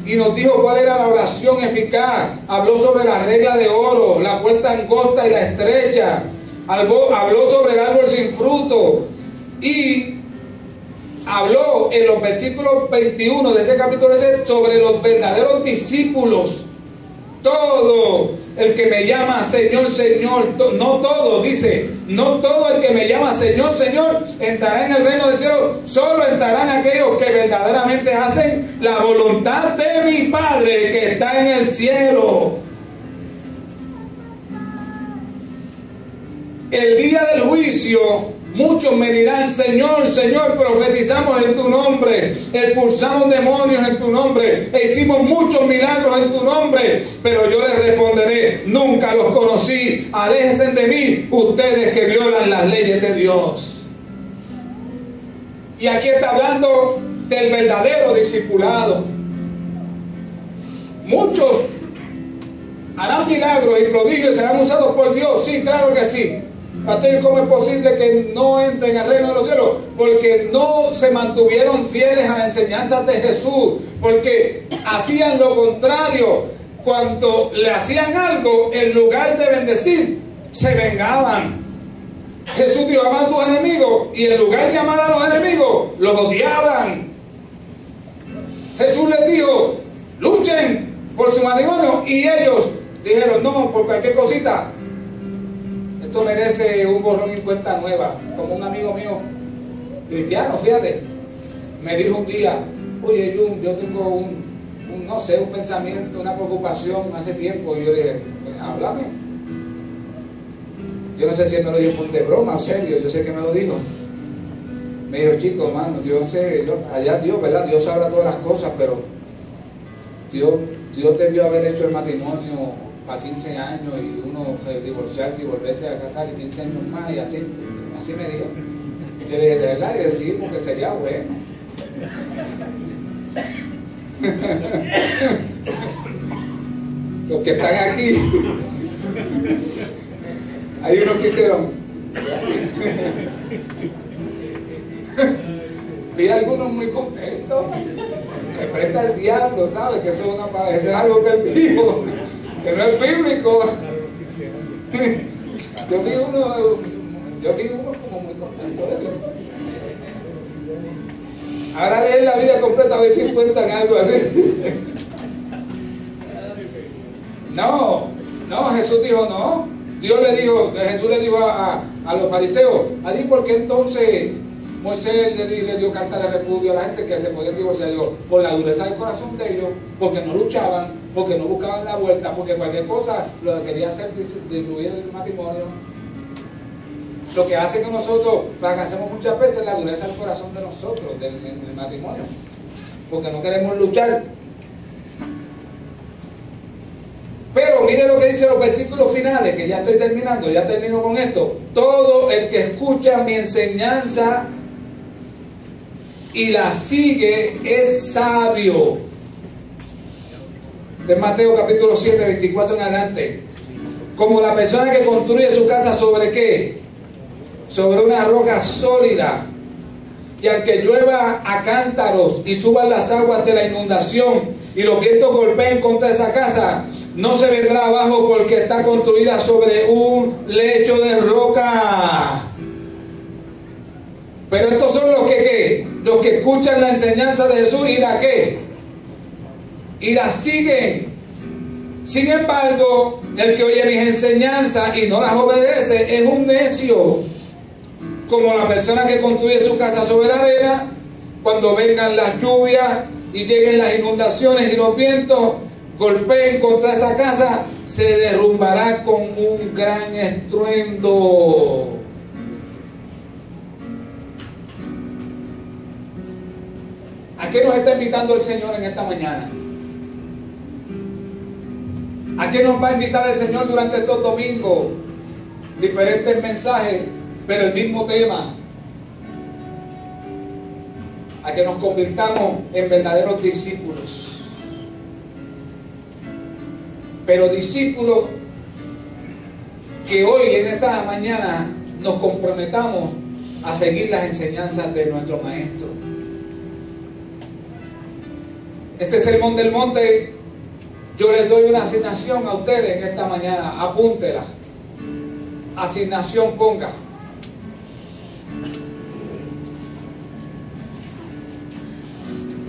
y nos dijo cuál era la oración eficaz. Habló sobre la regla de oro, la puerta angosta y la estrecha. Habló sobre el árbol sin fruto y habló en los versículos 21 de ese capítulo sobre los verdaderos discípulos. Todo el que me llama Señor, Señor, no todo, dice, no todo el que me llama Señor, Señor entrará en el reino del cielo, solo entrarán aquellos que verdaderamente hacen la voluntad de mi Padre que está en el cielo. El día del juicio muchos me dirán, Señor, Señor, profetizamos en tu nombre, expulsamos demonios en tu nombre, e hicimos muchos milagros en tu nombre. Pero yo les responderé, nunca los conocí, aléjense de mí, ustedes que violan las leyes de Dios. Y aquí está hablando del verdadero discipulado. Muchos harán milagros y prodigios, serán usados por Dios, sí, claro que sí. Pastor, ¿cómo es posible que no entren al reino de los cielos? Porque no se mantuvieron fieles a la enseñanza de Jesús, porque hacían lo contrario. Cuando le hacían algo, en lugar de bendecir, se vengaban. Jesús dijo, amad a tus enemigos, y en lugar de amar a los enemigos, los odiaban. Jesús les dijo, luchen por su matrimonio, y ellos dijeron, no, por cualquier cosita. Esto merece un borrón y cuenta nueva. Como un amigo mío, cristiano, fíjate, me dijo un día, oye, yo tengo un pensamiento, una preocupación hace tiempo. Y yo le dije, pues, háblame. Yo no sé si él me lo dijo de broma o serio, yo sé que me lo dijo. Me dijo, chico, hermano, allá Dios, ¿verdad? Dios sabrá todas las cosas, pero Dios debió haber hecho el matrimonio para 15 años y uno divorciarse y volverse a casar y 15 años más, y así me dijo. Yo le dije, ¿de verdad? Y yo, sí, porque sería bueno. Los que están aquí, hay unos que hicieron. Vi algunos muy contentos. Se presta el diablo, ¿sabes? Que eso es algo perdido, que no es bíblico. Yo vi uno como muy contento de Dios. Ahora leen la vida completa a ver si encuentran algo así. No, Jesús dijo no. Jesús le dijo a los fariseos, allí porque entonces Moisés le dio carta de repudio a la gente que se podían divorciar. Digo, por la dureza del corazón de ellos, porque no luchaban, porque no buscaban la vuelta, porque cualquier cosa lo que quería hacer diluir el matrimonio. Lo que hace que nosotros fracasemos muchas veces es la dureza del corazón de nosotros, en el matrimonio, porque no queremos luchar. Pero mire lo que dice los versículos finales, que ya estoy terminando, ya termino con esto. Todo el que escucha mi enseñanza y la sigue es sabio. De Mateo capítulo 7, 24 en adelante. Como la persona que construye su casa ¿sobre qué? Sobre una roca sólida. Y aunque llueva a cántaros y suban las aguas de la inundación y los vientos golpeen contra esa casa, no se vendrá abajo porque está construida sobre un lecho de roca. Pero estos son los que ¿qué? Los que escuchan la enseñanza de Jesús y la ¿qué? Y la siguen. Sin embargo, el que oye mis enseñanzas y no las obedece es un necio. Como la persona que construye su casa sobre la arena, cuando vengan las lluvias y lleguen las inundaciones y los vientos golpeen contra esa casa, se derrumbará con un gran estruendo. ¿A qué nos está invitando el Señor en esta mañana? ¿A qué nos va a invitar el Señor durante estos domingos? Diferentes mensajes, pero el mismo tema. A que nos convirtamos en verdaderos discípulos. Pero discípulos que hoy en esta mañana nos comprometamos a seguir las enseñanzas de nuestro Maestro. Este sermón del monte, yo les doy una asignación a ustedes en esta mañana. Apúntela. Asignación ponga.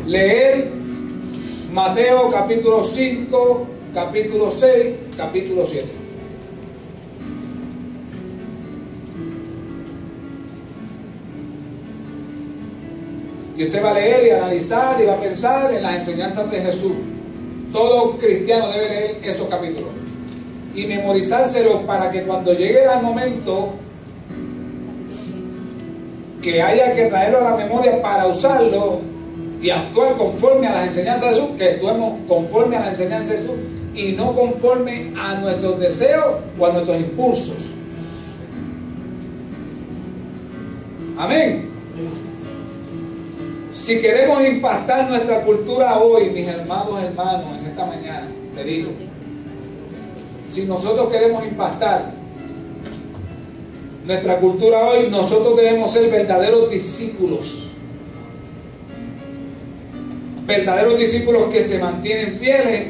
Leer Mateo capítulo 5, capítulo 6, capítulo 7. Y usted va a leer y analizar y va a pensar en las enseñanzas de Jesús. Todo cristiano debe leer esos capítulos y memorizárselos para que cuando llegue el momento que haya que traerlo a la memoria para usarlo y actuar conforme a las enseñanzas de Jesús, que actuemos conforme a las enseñanzas de Jesús y no conforme a nuestros deseos o a nuestros impulsos. Amén. Si queremos impactar nuestra cultura hoy, mis hermanos, en esta mañana, te digo, si nosotros queremos impactar nuestra cultura hoy, nosotros debemos ser verdaderos discípulos. Verdaderos discípulos que se mantienen fieles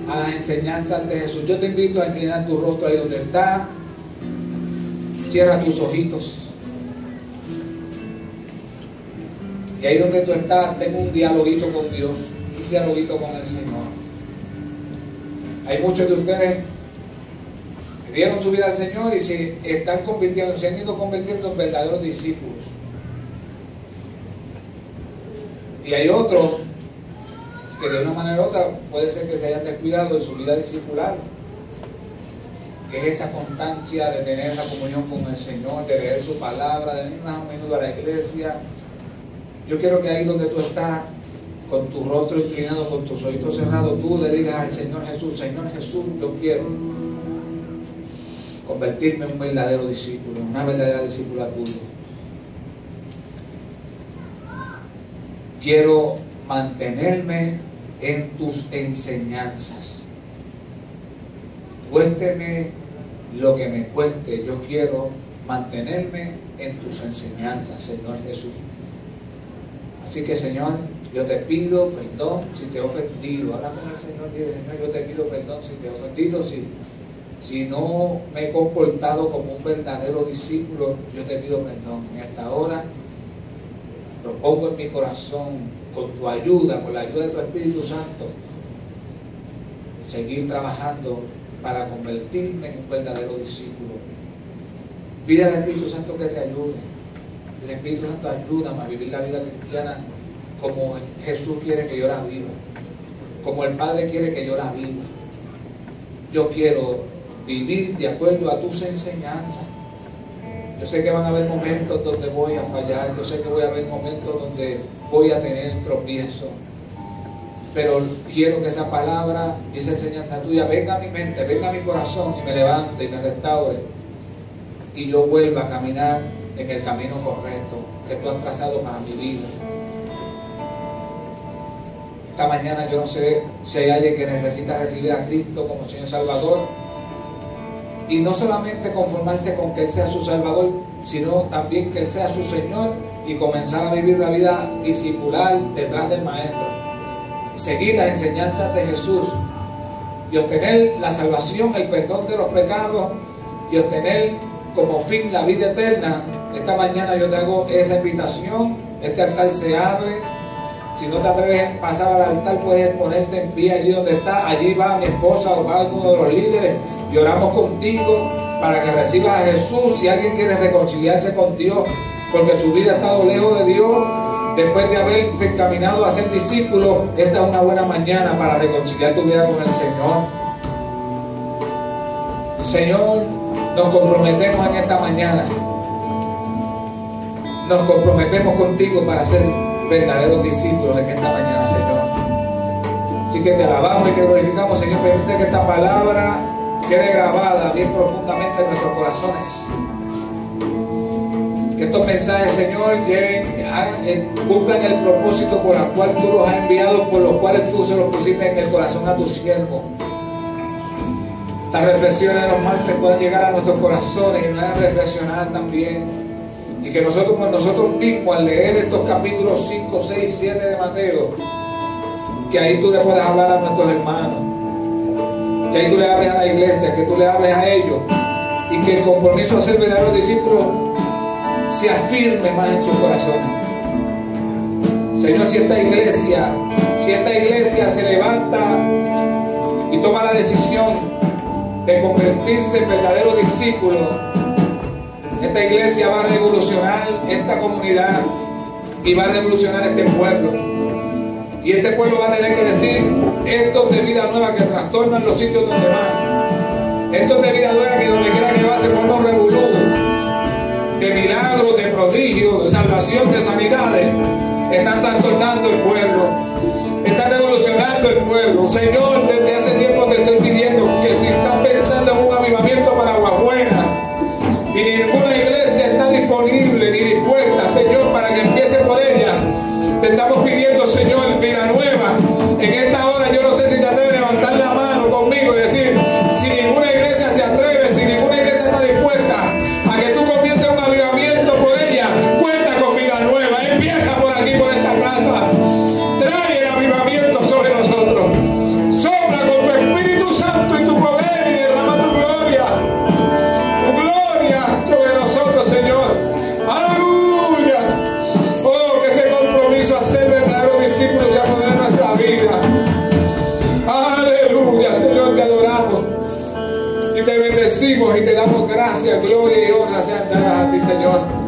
a las enseñanzas de Jesús. Yo te invito a inclinar tu rostro ahí donde está. Cierra tus ojitos. Y ahí donde tú estás, tengo un dialoguito con Dios, un dialoguito con el Señor. Hay muchos de ustedes que dieron su vida al Señor y se están convirtiendo, se han ido convirtiendo en verdaderos discípulos. Y hay otros que de una manera u otra puede ser que se hayan descuidado de su vida discipular, que es esa constancia de tener la comunión con el Señor, de leer su palabra, de venir más a menudo a la iglesia. Yo quiero que ahí donde tú estás, con tu rostro inclinado, con tus ojitos cerrados, tú le digas al Señor Jesús, yo quiero convertirme en un verdadero discípulo, una verdadera discípula tuya. Quiero mantenerme en tus enseñanzas. Cuésteme lo que me cueste, yo quiero mantenerme en tus enseñanzas, Señor Jesús. Así que, Señor, yo te pido perdón si te he ofendido. Habla con el Señor, dile, Señor, yo te pido perdón si te he ofendido, si no me he comportado como un verdadero discípulo, yo te pido perdón. En esta hora propongo en mi corazón, con tu ayuda, con la ayuda de tu Espíritu Santo, seguir trabajando para convertirme en un verdadero discípulo. Pide al Espíritu Santo que te ayude. El Espíritu Santo, ayúdame a vivir la vida cristiana como Jesús quiere que yo la viva, como el Padre quiere que yo la viva. Yo quiero vivir de acuerdo a tus enseñanzas. Yo sé que van a haber momentos donde voy a fallar, yo sé que voy a haber momentos donde voy a tener tropiezos, pero quiero que esa palabra y esa enseñanza tuya venga a mi mente, venga a mi corazón y me levante y me restaure y yo vuelva a caminar en el camino correcto que tú has trazado para mi vida. Esta mañana yo no sé si hay alguien que necesita recibir a Cristo como Señor Salvador. y no solamente conformarse con que Él sea su Salvador, sino también que Él sea su Señor y comenzar a vivir la vida discipular detrás del Maestro, seguir las enseñanzas de Jesús y obtener la salvación, el perdón de los pecados y obtener como fin la vida eterna. Esta mañana yo te hago esa invitación. Este altar se abre. Si no te atreves a pasar al altar, puedes ponerte en pie allí donde está. Allí va mi esposa o va alguno de los líderes y oramos contigo para que recibas a Jesús. Si alguien quiere reconciliarse con Dios porque su vida ha estado lejos de Dios, después de haberte encaminado a ser discípulo, esta es una buena mañana para reconciliar tu vida con el Señor. Señor, nos comprometemos en esta mañana. Nos comprometemos contigo para ser verdaderos discípulos en esta mañana, Señor. Así que te alabamos y te glorificamos, Señor. Permite que esta palabra quede grabada bien profundamente en nuestros corazones. Que estos mensajes, Señor, cumplan el propósito por el cual tú los has enviado, por los cuales tú se los pusiste en el corazón a tu siervo. Estas reflexiones de los martes puedan llegar a nuestros corazones y nos hagan reflexionar también. Y que nosotros por nosotros mismos, al leer estos capítulos 5, 6, 7 de Mateo, que ahí tú le puedas hablar a nuestros hermanos, que ahí tú le hables a la iglesia, que tú le hables a ellos, y que el compromiso de ser verdaderos discípulos se afirme más en sus corazones. Señor, si esta iglesia se levanta y toma la decisión de convertirse en verdaderos discípulos, esta iglesia va a revolucionar esta comunidad y va a revolucionar este pueblo. Y este pueblo va a tener que decir: estos de vida nueva que trastornan los sitios donde van, estos de vida nueva que donde quiera que va se forma un revolú de milagros, de prodigios, de salvación, de sanidades. Están trastornando el pueblo, están revolucionando el pueblo. Señor, desde hace tiempo te estoy pidiendo que si estás pensando en un avivamiento para Aguabuena y ninguna iglesia está disponible ni dispuesta, Señor, para que empiece por ella, te estamos pidiendo, Señor, vida nueva. En esta hora yo no sé si te atreves a levantar la mano conmigo y decir: si ninguna iglesia se atreve, si ninguna iglesia está dispuesta a que tú comiences un avivamiento por ella, cuenta con vida nueva. Empieza por aquí, por esta casa. Trae el avivamiento sobre nosotros. Sopla con tu Espíritu Santo y tu poder y derrama tu gloria. Tu gloria sobre nosotros, Señor. Aleluya. Oh, que ese compromiso a ser verdaderos discípulos se apodere en nuestra vida. Aleluya, Señor, te adoramos y te bendecimos y te damos gracias, gloria y honra sean dadas a ti, Señor.